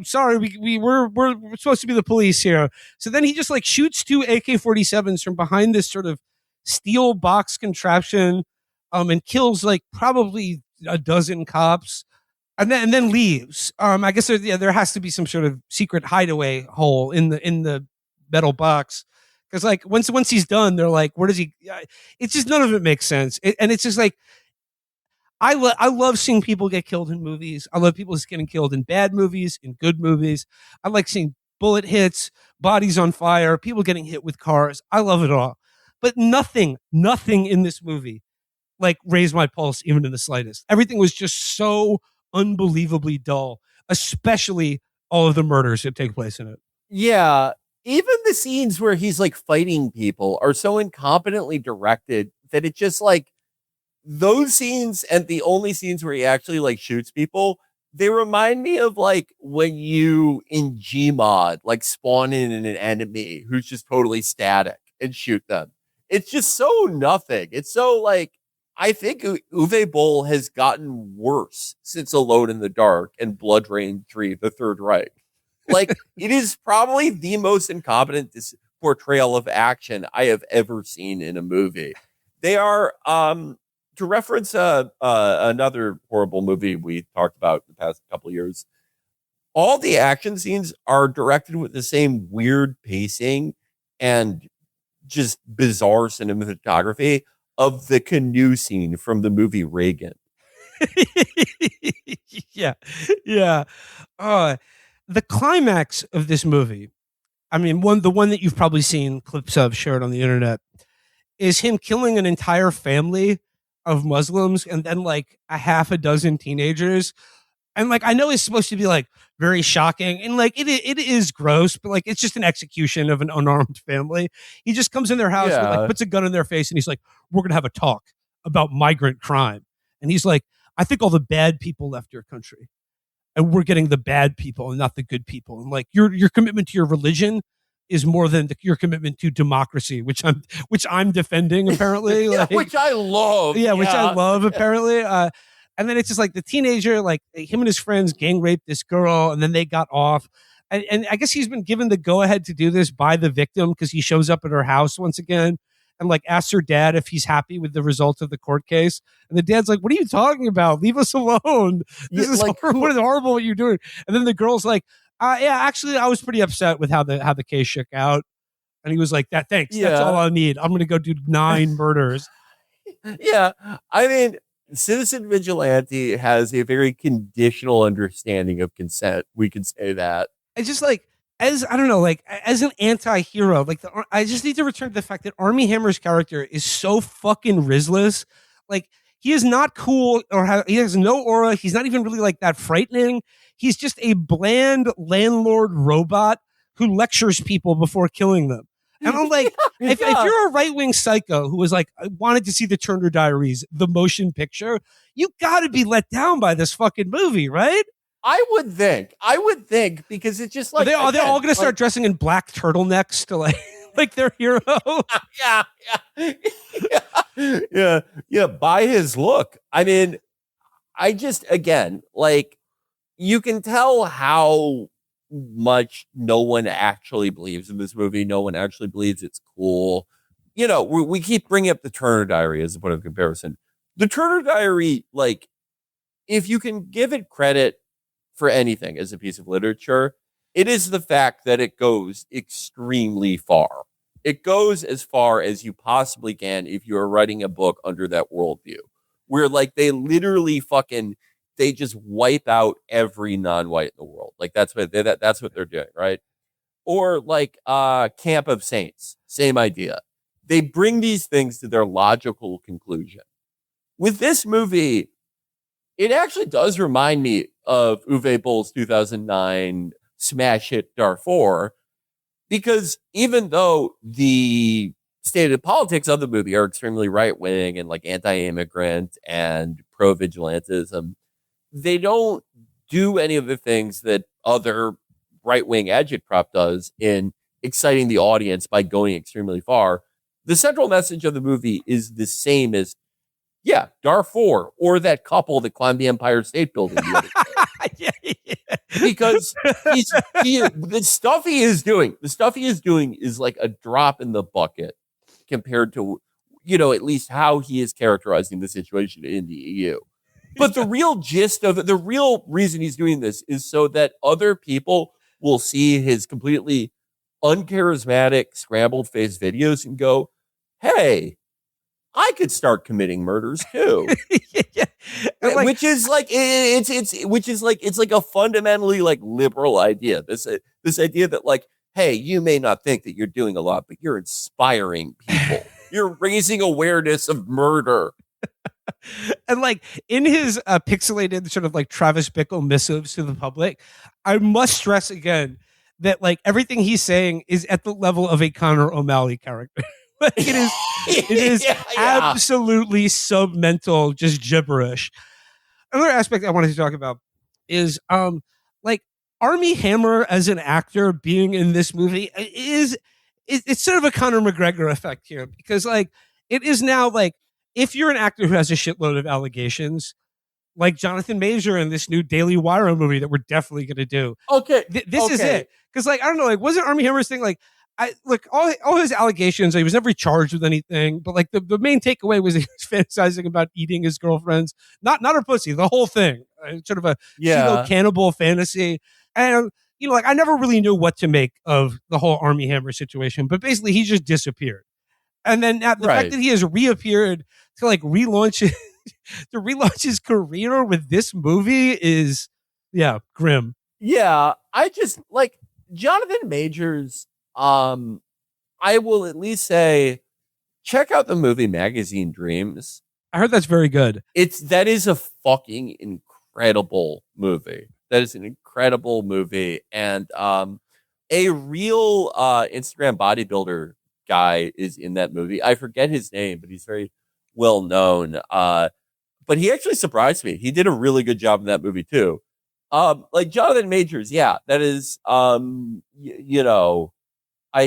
sorry, we're supposed to be the police here. So then he just like shoots 2 AK-47s from behind this sort of steel box contraption, and kills like probably a dozen cops, and then leaves. I guess there has to be some sort of secret hideaway hole in the metal box. Because like once he's done, they're like, where does he? It's just none of it makes sense, and it's just like I love seeing people get killed in movies. I love people just getting killed in bad movies, in good movies. I like seeing bullet hits, bodies on fire, people getting hit with cars. I love it all. But nothing in this movie like raised my pulse even in the slightest. Everything was just so unbelievably dull, especially all of the murders that take place in it. Yeah. Even the scenes where he's like fighting people are so incompetently directed that it just like those scenes and the only scenes where he actually like shoots people, they remind me of like when you in Gmod like spawn in an enemy who's just totally static and shoot them. It's just so nothing. It's so like I think Uwe Boll has gotten worse since Alone in the Dark and Blood Rain 3, The Third Reich. Like it is probably the most incompetent portrayal of action I have ever seen in a movie. They are to reference another horrible movie we talked about in the past couple of years, all the action scenes are directed with the same weird pacing and just bizarre cinematography of the canoe scene from the movie Reagan. Yeah. The climax of this movie, I mean, the one that you've probably seen clips of shared on the internet, is him killing an entire family of Muslims and then like a half a dozen teenagers. And like I know it's supposed to be like very shocking and like it is gross, but like it's just an execution of an unarmed family. He just comes in their house and like puts a gun in their face and he's like, "We're gonna have a talk about migrant crime." And he's like, "I think all the bad people left your country, and we're getting the bad people and not the good people. And like your commitment to your religion is more than your commitment to democracy, which I'm defending apparently." Yeah, like, which I love. Yeah, which I love apparently. And then it's just like the teenager, like him and his friends gang raped this girl, and then they got off. And I guess he's been given the go ahead to do this by the victim because he shows up at her house once again and like asks her dad if he's happy with the result of the court case. And the dad's like, "What are you talking about? Leave us alone. This is like, horrible what you're doing." And then the girl's like, "Yeah, actually, I was pretty upset with how the case shook out." And he was like, Thanks. Yeah. That's all I need. I'm going to go do 9 murders." Yeah. I mean, Citizen Vigilante has a very conditional understanding of consent. We can say that. It's just like, as I don't know, like as an anti-hero, like I just need to return to the fact that Armie Hammer's character is so fucking rizless. Like he is not cool he has no aura. He's not even really like that frightening. He's just a bland landlord robot who lectures people before killing them. And I'm like, if you're a right-wing psycho who was like, I wanted to see the Turner Diaries, the motion picture, you got to be let down by this fucking movie, right? I would think because it's just like they're all going to start dressing in black turtlenecks to like their hero. Yeah. By his look, I mean, I just again like you can tell how much no one actually believes in this movie. No one actually believes it's cool. You know, we keep bringing up the Turner Diary as a point of comparison. The Turner Diary, like, if you can give it credit for anything as a piece of literature, it is the fact that it goes extremely far. It goes as far as you possibly can if you're writing a book under that worldview, where like they literally they just wipe out every non-white in the world. Like that's what they're doing, right? Or like Camp of Saints, same idea. They bring these things to their logical conclusion. With this movie, it actually does remind me of Uwe Boll's 2009 smash hit Darfur, because even though the stated politics of the movie are extremely right-wing and like anti-immigrant and pro-vigilantism, they don't do any of the things that other right-wing agitprop does in exciting the audience by going extremely far. The central message of the movie is the same as, yeah, Darfur or that couple that climbed the Empire State Building the other day. Yeah. Because the stuff he is doing is like a drop in the bucket compared to, at least how he is characterizing the situation in the EU. But the real gist of it, the real reason he's doing this is so that other people will see his completely uncharismatic, scrambled face videos and go, hey, I could start committing murders too. Yeah. Which is like it's like a fundamentally like liberal idea. This idea that like, hey, you may not think that you're doing a lot, but you're inspiring people. You're raising awareness of murder. And like in his pixelated sort of like Travis Bickle missives to the public, I must stress again that like everything he's saying is at the level of a Connor O'Malley character. It is absolutely submental, just gibberish. Another aspect I wanted to talk about is like Armie Hammer as an actor being in this movie is it's sort of a Conor McGregor effect here, because like it is now like, if you're an actor who has a shitload of allegations, like Jonathan Major in this new Daily Wire movie that we're definitely going to do. Okay. This is it. Because like, I don't know, like wasn't Armie Hammer's thing like, I look, all his allegations, he was never charged with anything, but like the main takeaway was he was fantasizing about eating his girlfriend's, not her pussy, the whole thing, sort of a pseudo cannibal fantasy. And like I never really knew what to make of the whole Armie Hammer situation, but basically he just disappeared. And then the fact that he has reappeared to like relaunch his career with this movie is grim. Yeah, I just like Jonathan Majors. I will at least say, check out the movie Magazine Dreams. I heard that's very good. That is a fucking incredible movie. That is an incredible movie. And a real Instagram bodybuilder guy is in that movie. I forget his name, but he's very well known. But he actually surprised me. He did a really good job in that movie too. Like Jonathan Majors, yeah, that is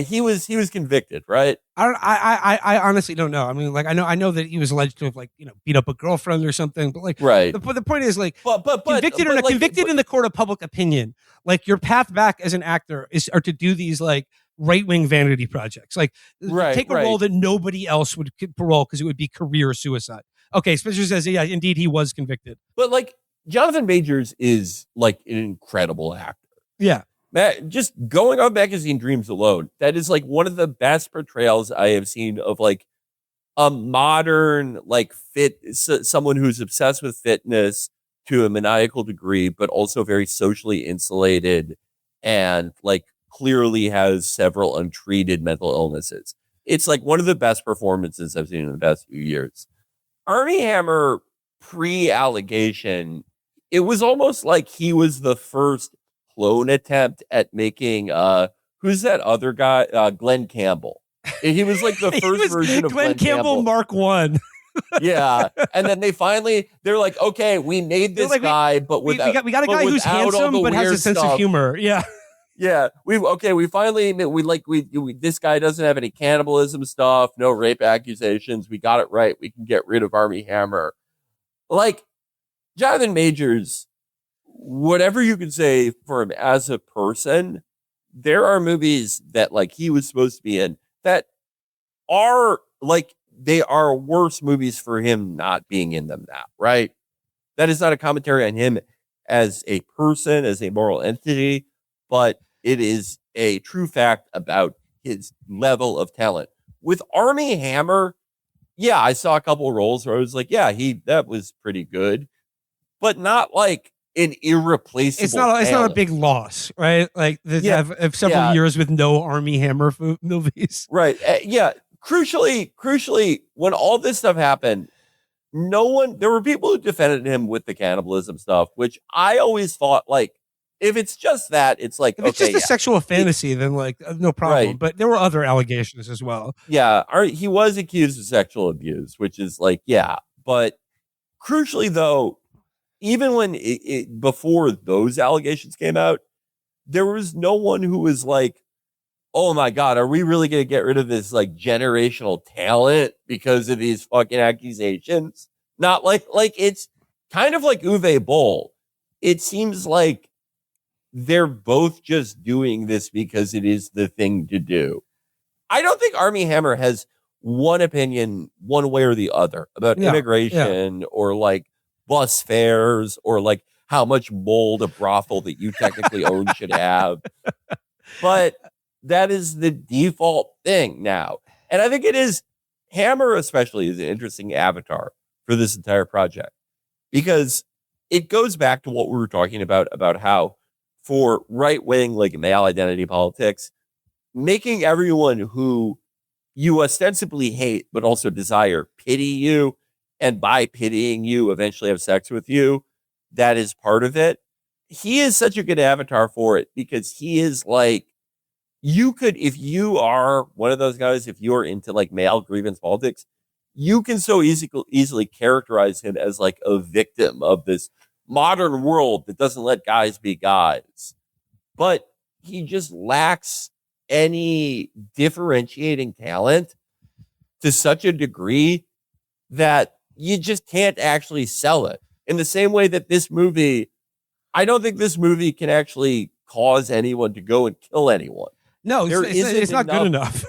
he was convicted, right? I honestly don't know. I mean, like I know that he was alleged to have like beat up a girlfriend or something, but like right. The point is like convicted in the court of public opinion. Like your path back as an actor are to do these like right-wing vanity projects, like take a role that nobody else would parole because it would be career suicide. Okay, Spencer says yeah, indeed he was convicted, but like Jonathan Majors is like an incredible actor. Yeah. Matt, just going on Magazine Dreams alone, that is like one of the best portrayals I have seen of like a modern, like someone who's obsessed with fitness to a maniacal degree, but also very socially insulated and like clearly has several untreated mental illnesses. It's like one of the best performances I've seen in the past few years. Armie Hammer pre-allegation, it was almost like he was the first clone attempt at making who's that other guy, Glenn Campbell. He was like the first version of Glenn Campbell Mark 1. Yeah, and then they're like, okay, we made this guy, but we got a guy who's handsome but has a sense of humor. Yeah. We finally this guy doesn't have any cannibalism stuff, no rape accusations. We got it right. We can get rid of Armie Hammer. Like Jonathan Majors, whatever you can say for him as a person, there are movies that like he was supposed to be in that are like they are worse movies for him not being in them now, right? That is not a commentary on him as a person, as a moral entity, but it is a true fact about his level of talent. With Armie Hammer, yeah, I saw a couple of roles where I was like, yeah, that was pretty good, but not like an irreplaceable. It's not a big loss, right? Like have several years with no Armie Hammer movies, right? Crucially, when all this stuff happened, there were people who defended him with the cannibalism stuff, which I always thought like, if it's just that, it's like, if it's just a sexual fantasy, then like no problem. Right. But there were other allegations as well. Yeah, he was accused of sexual abuse, which is like, yeah. But crucially, though, even when before those allegations came out, there was no one who was like, oh my God, are we really going to get rid of this like generational talent because of these fucking accusations? Not like it's kind of like Uwe Boll. It seems like they're both just doing this because it is the thing to do. I don't think Armie Hammer has one opinion one way or the other about immigration or like bus fares or like how much mold a brothel that you technically own should have. But that is the default thing now. And I think it is, Hammer especially is an interesting avatar for this entire project because it goes back to what we were talking about how for right-wing like male identity politics, making everyone who you ostensibly hate but also desire pity you, and by pitying you eventually have sex with you, that is part of it. He is such a good avatar for it because he is like, you could, if you are one of those guys, if you're into like male grievance politics, you can so easily characterize him as like a victim of this modern world that doesn't let guys be guys. But he just lacks any differentiating talent to such a degree that you just can't actually sell it. In the same way that this movie, I don't think this movie can actually cause anyone to go and kill anyone. No, it's not good enough.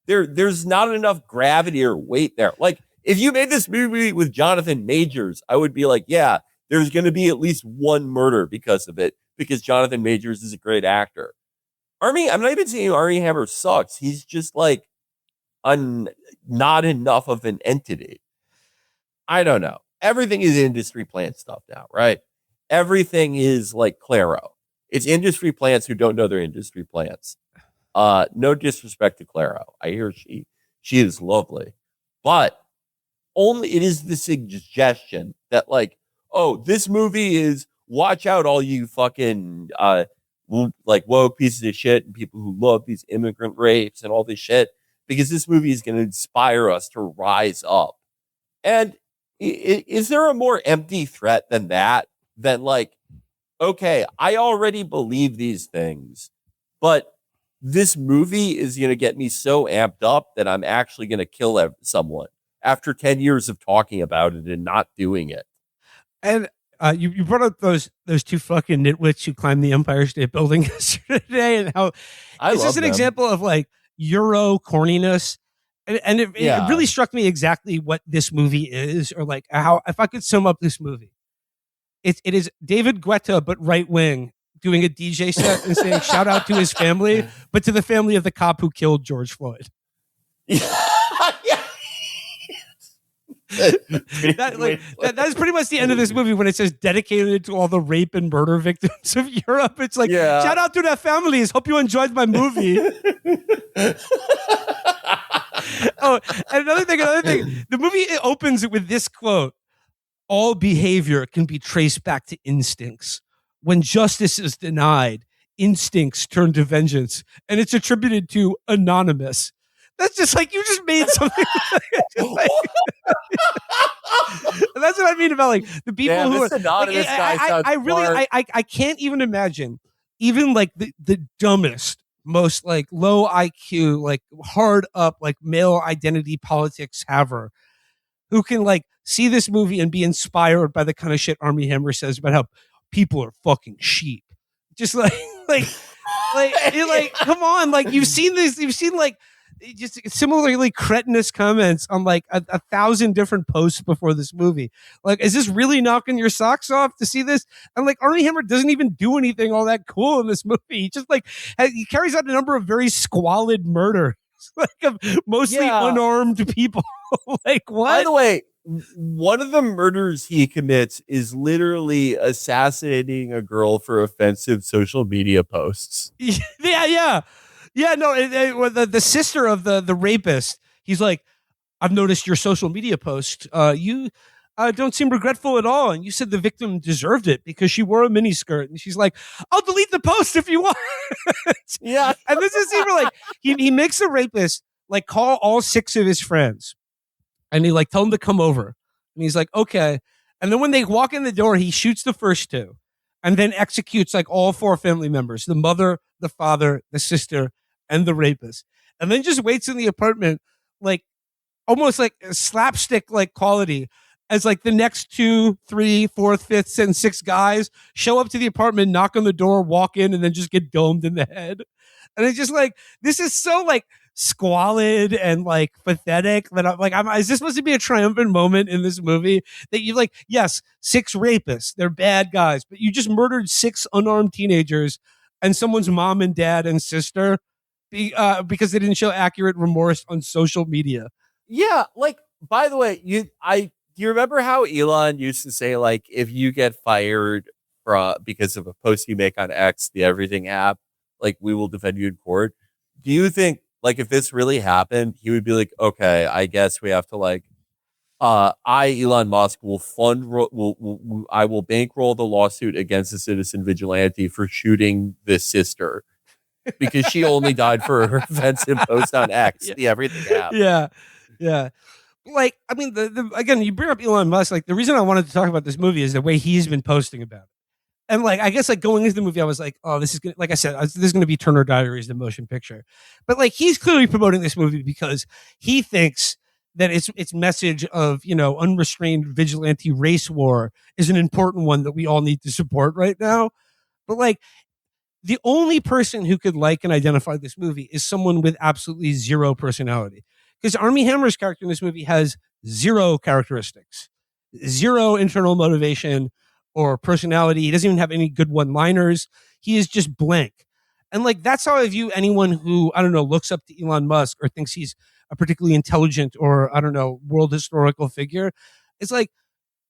There's not enough gravity or weight there. Like, if you made this movie with Jonathan Majors, I would be like, yeah, there's going to be at least one murder because of it, because Jonathan Majors is a great actor. I'm not even saying Armie Hammer sucks. He's just like not enough of an entity. I don't know. Everything is industry plant stuff now, right? Everything is like Claro. It's industry plants who don't know their industry plants. No disrespect to Claro. I hear she is lovely. But only it is the suggestion that like, oh, this movie is, watch out all you fucking like woke pieces of shit and people who love these immigrant rapes and all this shit, because this movie is going to inspire us to rise up. And is there a more empty threat than that? Than like, okay, I already believe these things, but this movie is going to get me so amped up that I'm actually going to kill someone after 10 years of talking about it and not doing it. And you brought up those two fucking nitwits who climbed the Empire State Building yesterday, and how it's just an example of like Euro corniness. And it really struck me exactly what this movie is, or like how, if I could sum up this movie, it is David Guetta, but right wing, doing a DJ set and saying shout out to his family, but to the family of the cop who killed George Floyd. That is pretty much the end of this movie when it says dedicated to all the rape and murder victims of Europe. It's like, shout out to their families. Hope you enjoyed my movie. Oh, and another thing. The movie opens with this quote: all behavior can be traced back to instincts. When justice is denied, instincts turn to vengeance. And it's attributed to Anonymous. That's just like, you just made something. Like, that's what I mean about like the people who are anonymous like, guy. I can't even imagine even like the dumbest, most like low IQ, like hard up, like male identity politics haver who can like see this movie and be inspired by the kind of shit Armie Hammer says about how people are fucking sheep. Just like come on, like you've seen like just similarly cretinous comments on like a 1,000 different posts before this movie. Like, is this really knocking your socks off to see this? And like Armie Hammer doesn't even do anything all that cool in this movie. He just like he carries out a number of very squalid murders, like of mostly unarmed people. Like, what? By the way, one of the murders he commits is literally assassinating a girl for offensive social media posts. Yeah, no, the sister of the rapist, he's like, I've noticed your social media post. You don't seem regretful at all. And you said the victim deserved it because she wore a miniskirt. And she's like, I'll delete the post if you want. Yeah. And this is even like, he makes the rapist like call all 6 of his friends. And he like tell them to come over. And he's like, okay. And then when they walk in the door, he shoots the first two and then executes like all four family members, the mother, the father, the sister, and the rapist. And then just waits in the apartment, like almost like slapstick like quality, as like the next two, three, fourth, fifth, and sixth guys show up to the apartment, knock on the door, walk in, and then just get domed in the head. And it's just like, this is so like squalid and like pathetic that I'm like, is this supposed to be a triumphant moment in this movie that you like, yes, six rapists, they're bad guys, but you just murdered six unarmed teenagers and someone's mom and dad and sister because they didn't show accurate remorse on social media. Yeah, like, by the way, do you remember how Elon used to say, like, if you get fired because of a post you make on X, the Everything app, like, we will defend you in court? Do you think, like, if this really happened, he would be like, okay, I guess we have to, like, Elon Musk, will I will bankroll the lawsuit against the citizen vigilante for shooting this sister because she only died for her offensive post on X, Yeah. the Everything app. Yeah. Like, I mean, again, you bring up Elon Musk. Like, the reason I wanted to talk about this movie is the way he's been posting about it. And like, I guess like going into the movie, I was like, oh, this is gonna, like I said, this is going to be Turner Diaries, the motion picture. But like, he's clearly promoting this movie because he thinks that its message of, you know, unrestrained vigilante race war is an important one that we all need to support right now. But like, the only person who could like and identify this movie is someone with absolutely zero personality. Because Armie Hammer's character in this movie has zero characteristics, zero internal motivation or personality. He doesn't even have any good one-liners. He is just blank. And like, that's how I view anyone who, I don't know, looks up to Elon Musk or thinks he's a particularly intelligent or, I don't know, world historical figure. It's like,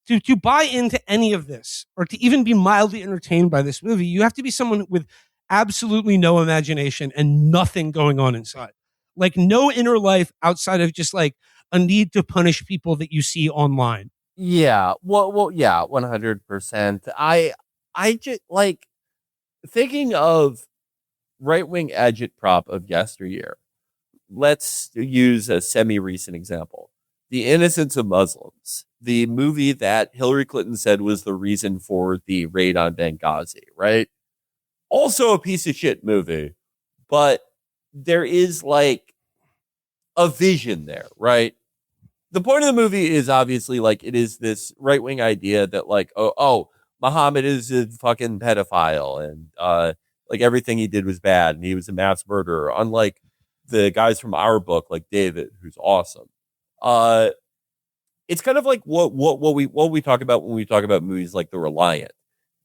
to buy into any of this or to even be mildly entertained by this movie, you have to be someone with absolutely no imagination and nothing going on inside. Like, no inner life outside of just like a need to punish people that you see online. Yeah. Well, yeah, 100%. I just like thinking of right-wing agitprop of yesteryear. Let's use a semi-recent example. The Innocence of Muslims, the movie that Hillary Clinton said was the reason for the raid on Benghazi, right? Also a piece of shit movie, but there is like a vision there, right? The point of the movie is obviously like it is this right-wing idea that like, oh, Muhammad is a fucking pedophile and like everything he did was bad and he was a mass murderer, unlike the guys from our book, like David, who's awesome. It's kind of like what we talk about when we talk about movies like The Reliant.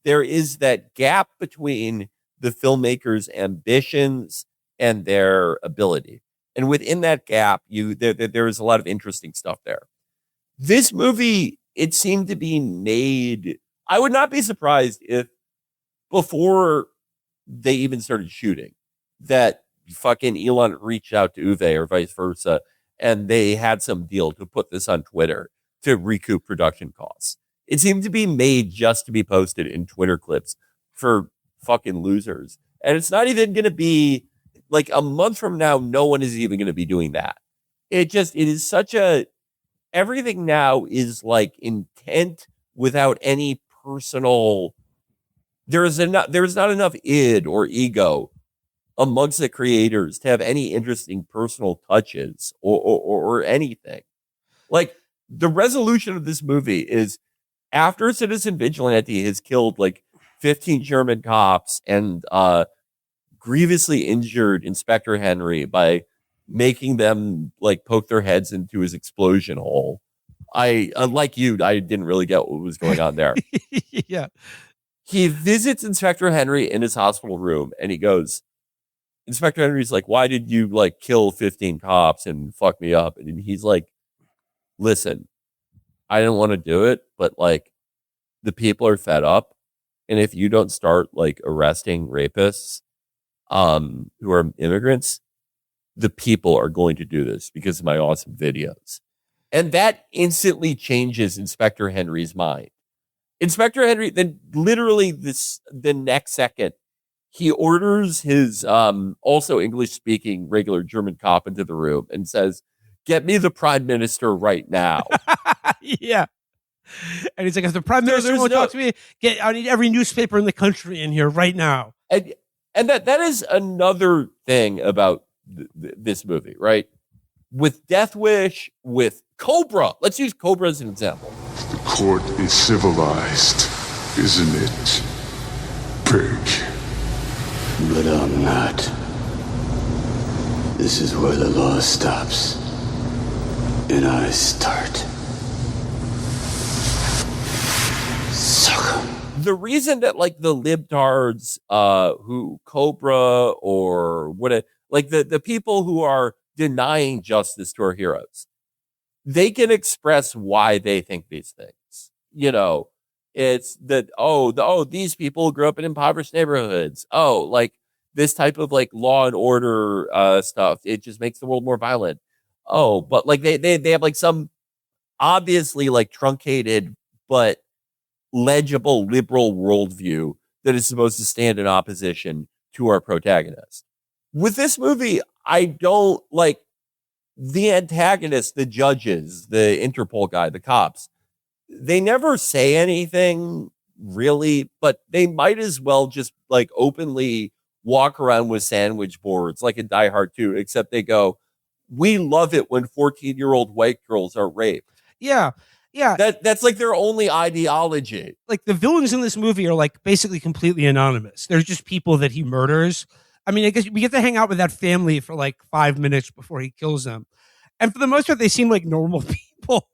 There is that gap between the filmmaker's ambitions and their ability. And within that gap, there is a lot of interesting stuff there. This movie, it seemed to be made. I would not be surprised if before they even started shooting, that fucking Elon reached out to Uwe or vice versa, and they had some deal to put this on Twitter to recoup production costs. It seemed to be made just to be posted in Twitter clips for fucking losers. And it's not even going to be like a month from now, no one is even going to be doing that. It is such a, everything now is like intent without any personal, there's not enough id or ego amongst the creators to have any interesting personal touches or anything. Like, the resolution of this movie is after a citizen vigilante has killed like 15 German cops and grievously injured Inspector Henry by making them like poke their heads into his explosion hole. Like you, I didn't really get what was going on there. Yeah. He visits Inspector Henry in his hospital room and he goes, Inspector Henry's like, why did you like kill 15 cops and fuck me up? And he's like, listen, I didn't want to do it, but like the people are fed up. And if you don't start like arresting rapists, who are immigrants, the people are going to do this because of my awesome videos. And that instantly changes Inspector Henry's mind. Inspector Henry, then literally the next second, he orders his also English-speaking regular German cop into the room and says, get me the prime minister right now. Yeah. And he's like, if the prime minister there's won't no- talk to me, I need every newspaper in the country in here right now. And that is another thing about this movie, right? With Death Wish, with Cobra. Let's use Cobra as an example. The court is civilized, isn't it, pig? But I'm not. This is where the law stops. And I start. Sucker. The reason that like the libtards, who Cobra or what, like the people who are denying justice to our heroes, they can express why they think these things. You know, it's that, these people grew up in impoverished neighborhoods. Oh, like this type of like law and order stuff, it just makes the world more violent. Oh, but like they have like some obviously like truncated but legible liberal worldview that is supposed to stand in opposition to our protagonist. With this movie, I don't like the antagonists, the judges, the Interpol guy, the cops. They never say anything really, but they might as well just like openly walk around with sandwich boards like in Die Hard 2, except they go, we love it when 14-year-old white girls are raped. Yeah. Yeah. That's like their only ideology. Like the villains in this movie are like basically completely anonymous. They're just people that he murders. I mean, I guess we get to hang out with that family for like 5 minutes before he kills them. And for the most part, they seem like normal people.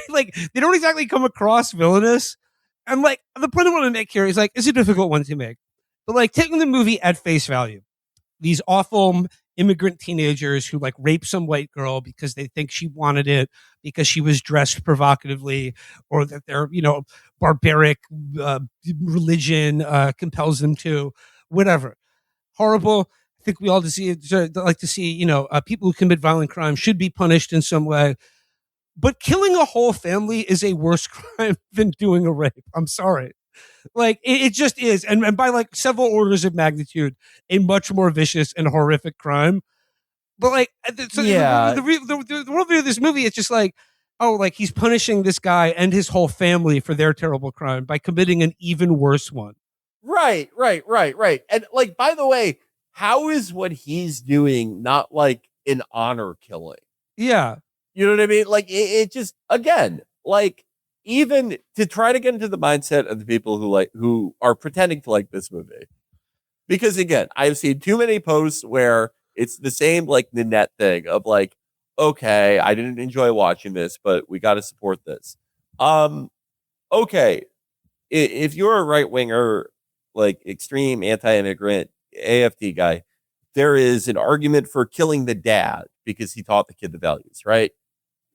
like they don't exactly come across villainous. And like the point I want to make here is like, it's a difficult one to make. But like taking the movie at face value, these awful immigrant teenagers who like rape some white girl because they think she wanted it because she was dressed provocatively, or that their, barbaric religion compels them to, whatever. Horrible. I think we all like to see, people who commit violent crimes should be punished in some way. But killing a whole family is a worse crime than doing a rape. I'm sorry. Like it just is, and by like several orders of magnitude, a much more vicious and horrific crime. But like, so Yeah. the worldview of this movie, it's just like, oh, like he's punishing this guy and his whole family for their terrible crime by committing an even worse one. Right. And like, by the way, how is what he's doing not like an honor killing? Yeah. You know what I mean? Like it just, again, like even to try to get into the mindset of the people who are pretending to like this movie. Because again, I've seen too many posts where it's the same like Nanette thing of like, okay, I didn't enjoy watching this, but we got to support this. Okay. If you're a right winger, like extreme anti-immigrant AFD guy, there is an argument for killing the dad because he taught the kid the values, right?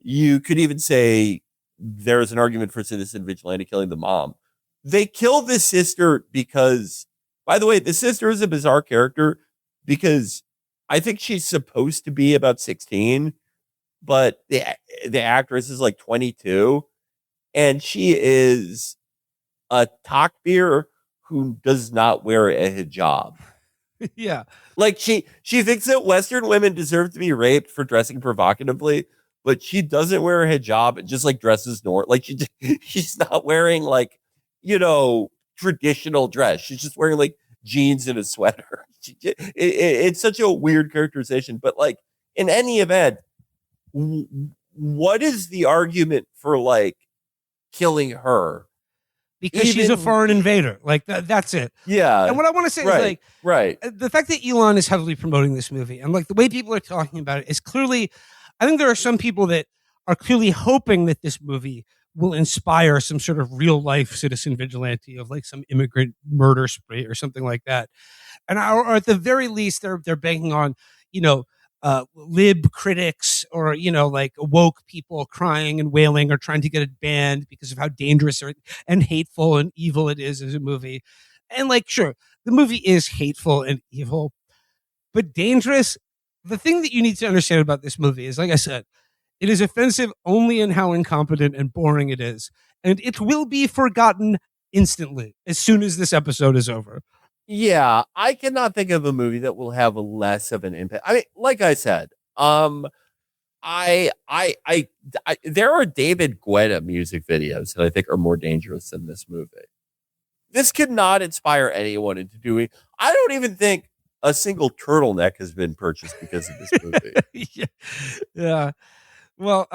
You could even say there's an argument for citizen vigilante killing the mom. They kill the sister because, by the way, the sister is a bizarre character because I think she's supposed to be about 16, but the actress is like 22, and she is a takbir who does not wear a hijab. Yeah. Like she thinks that Western women deserve to be raped for dressing provocatively, but she doesn't wear a hijab and just like dresses normal. Like she's not wearing like, traditional dress. She's just wearing like jeans and a sweater. It's such a weird characterization, but like in any event, what is the argument for like killing her? Because she's a foreign invader. Like that's it. Yeah. And what I want to say is like, the fact that Elon is heavily promoting this movie and like the way people are talking about it is clearly, I think there are some people that are clearly hoping that this movie will inspire some sort of real life citizen vigilante of like some immigrant murder spree or something like that. And or at the very least, they're banking on, lib critics or, like woke people crying and wailing or trying to get it banned because of how dangerous and hateful and evil it is as a movie. And like, sure, the movie is hateful and evil, but dangerous. The thing that you need to understand about this movie is, like I said, it is offensive only in how incompetent and boring it is. And it will be forgotten instantly as soon as this episode is over. Yeah, I cannot think of a movie that will have less of an impact. I mean, like I said, there are David Guetta music videos that I think are more dangerous than this movie. This could not inspire anyone into doing. I don't even think a single turtleneck has been purchased because of this movie. Yeah. Well,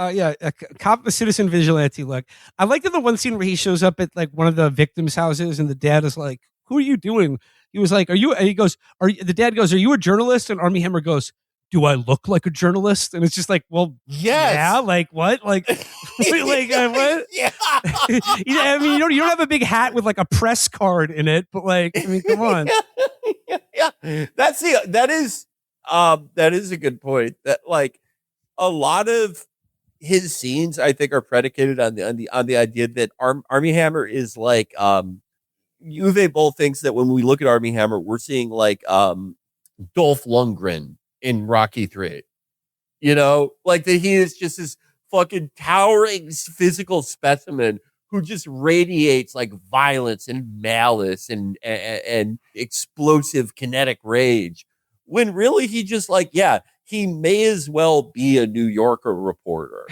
cop the citizen vigilante look. I like in the one scene where he shows up at like one of the victims' houses, and the dad is like, "Who are you doing?" He was like, "Are you?" And he goes, the dad goes, "Are you a journalist?" And Army Hammer goes, "Do I look like a journalist?" And it's just like, well, yes. Yeah, like what? Like, what? Yeah. I mean, you don't have a big hat with like a press card in it, but like, I mean, come on. Yeah. That is a good point. That like a lot of his scenes, I think, are predicated on the idea that Army Hammer is like Uwe Boll thinks that when we look at Army Hammer, we're seeing like Dolph Lundgren in Rocky 3. You know, like that he is just this fucking towering physical specimen who just radiates like violence and malice and explosive kinetic rage. When really he just like, yeah, he may as well be a New Yorker reporter.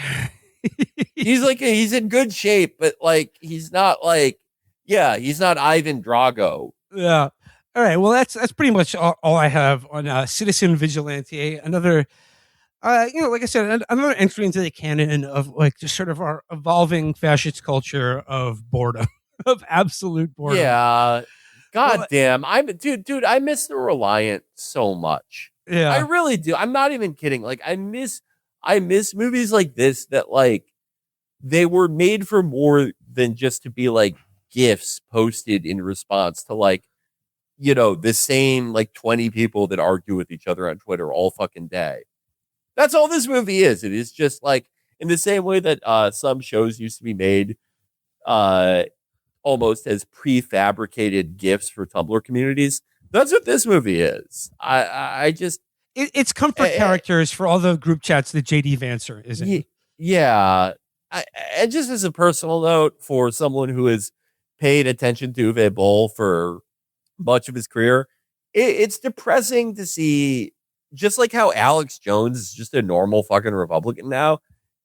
He's in good shape, but like he's not like, yeah, he's not Ivan Drago. Yeah. All right. Well, that's pretty much all I have on Citizen Vigilante. Another, like I said, another entry into the canon of like just sort of our evolving fascist culture of boredom, of absolute boredom. Yeah. God damn. Dude, I miss The Reliant so much. Yeah. I really do. I'm not even kidding. Like I miss movies like this that like they were made for more than just to be like GIFs posted in response to like, you know, the same like 20 people that argue with each other on Twitter all fucking day. That's all this movie is. It is just like in the same way that some shows used to be made almost as prefabricated GIFs for Tumblr communities. That's what this movie is. I just it's comfort characters for all the group chats that JD Vancer is in. Yeah. And just as a personal note, for someone who has paid attention to Uwe Boll for much of his career, it's depressing to see, just like how Alex Jones is just a normal fucking Republican now.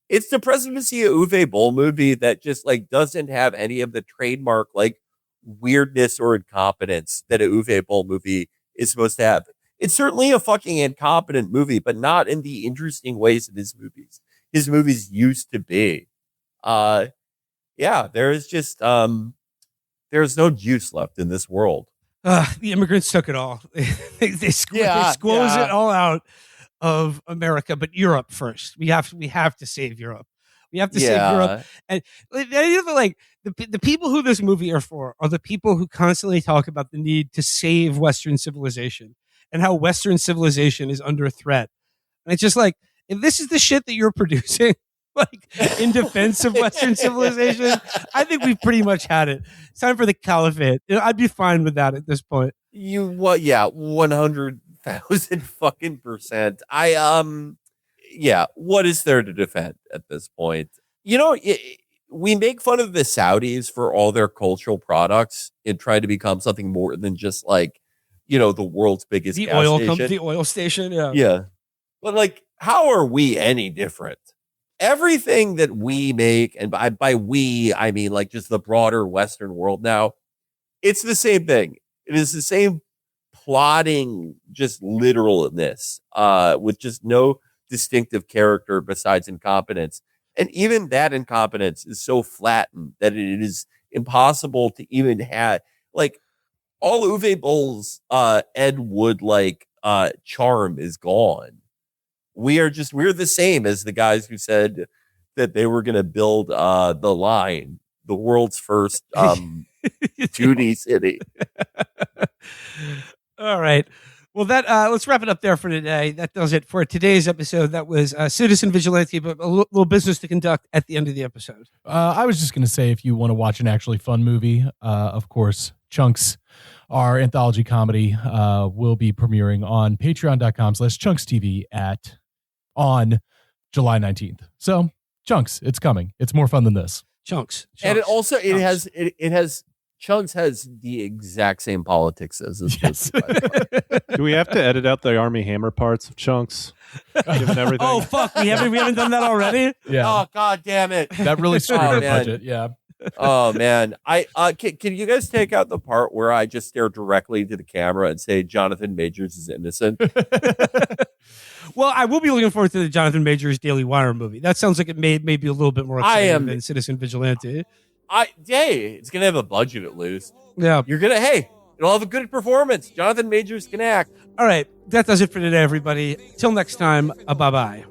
It's depressing to see a Uwe Boll movie that just like doesn't have any of the trademark like weirdness or incompetence that a Uwe Boll movie is supposed to have. It's certainly a fucking incompetent movie, but not in the interesting ways that his movies used to be. There is just there's no juice left in this world. The immigrants took it all. they squoze it all out of America, but Europe first. We have to save Europe. We have to save Europe. And like the people who this movie are for are the people who constantly talk about the need to save Western civilization and how Western civilization is under threat. And it's just like, if this is the shit that you're producing, like in defense of Western civilization, I think we've pretty much had it. It's time for the caliphate. I'd be fine with that at this point. 100,000 fucking percent. What is there to defend at this point? You know, we make fun of the Saudis for all their cultural products and try to become something more than just like, you know, the world's biggest the gas oil station. The oil station. Yeah. But like, how are we any different? Everything that we make, and by we, I mean like just the broader Western world now, it's the same thing. It is the same plotting, just literalness, with just no distinctive character besides incompetence. And even that incompetence is so flattened that it is impossible to even have, like, all Uwe Boll's Ed Wood like charm is gone. We're the same as the guys who said that they were going to build the Line, the world's first 2D city. All right. Well, let's wrap it up there for today. That does it for today's episode. That was Citizen Vigilante, but a little business to conduct at the end of the episode. I was just going to say, if you want to watch an actually fun movie, of course, Chunks, our anthology comedy, will be premiering on patreon.com/chunkstv on July 19th. So Chunks, it's coming. It's more fun than this. Chunks. And it also, it has Chunks has the exact same politics as this Yes. person. Do we have to edit out the Army Hammer parts of Chunks? Given everything. Oh fuck, we haven't done that already. Yeah. Oh god damn it! That really screwed our man. budget. Yeah. Oh man, I can you guys take out the part where I just stare directly into the camera and say Jonathan Majors is innocent? Well, I will be looking forward to the Jonathan Majors Daily Wire movie. That sounds like it may be a little bit more exciting than Citizen Vigilante. It's gonna have a budget at least. Yeah. It'll have a good performance. Jonathan Majors can act. All right, that does it for today, everybody. Till next time, bye bye.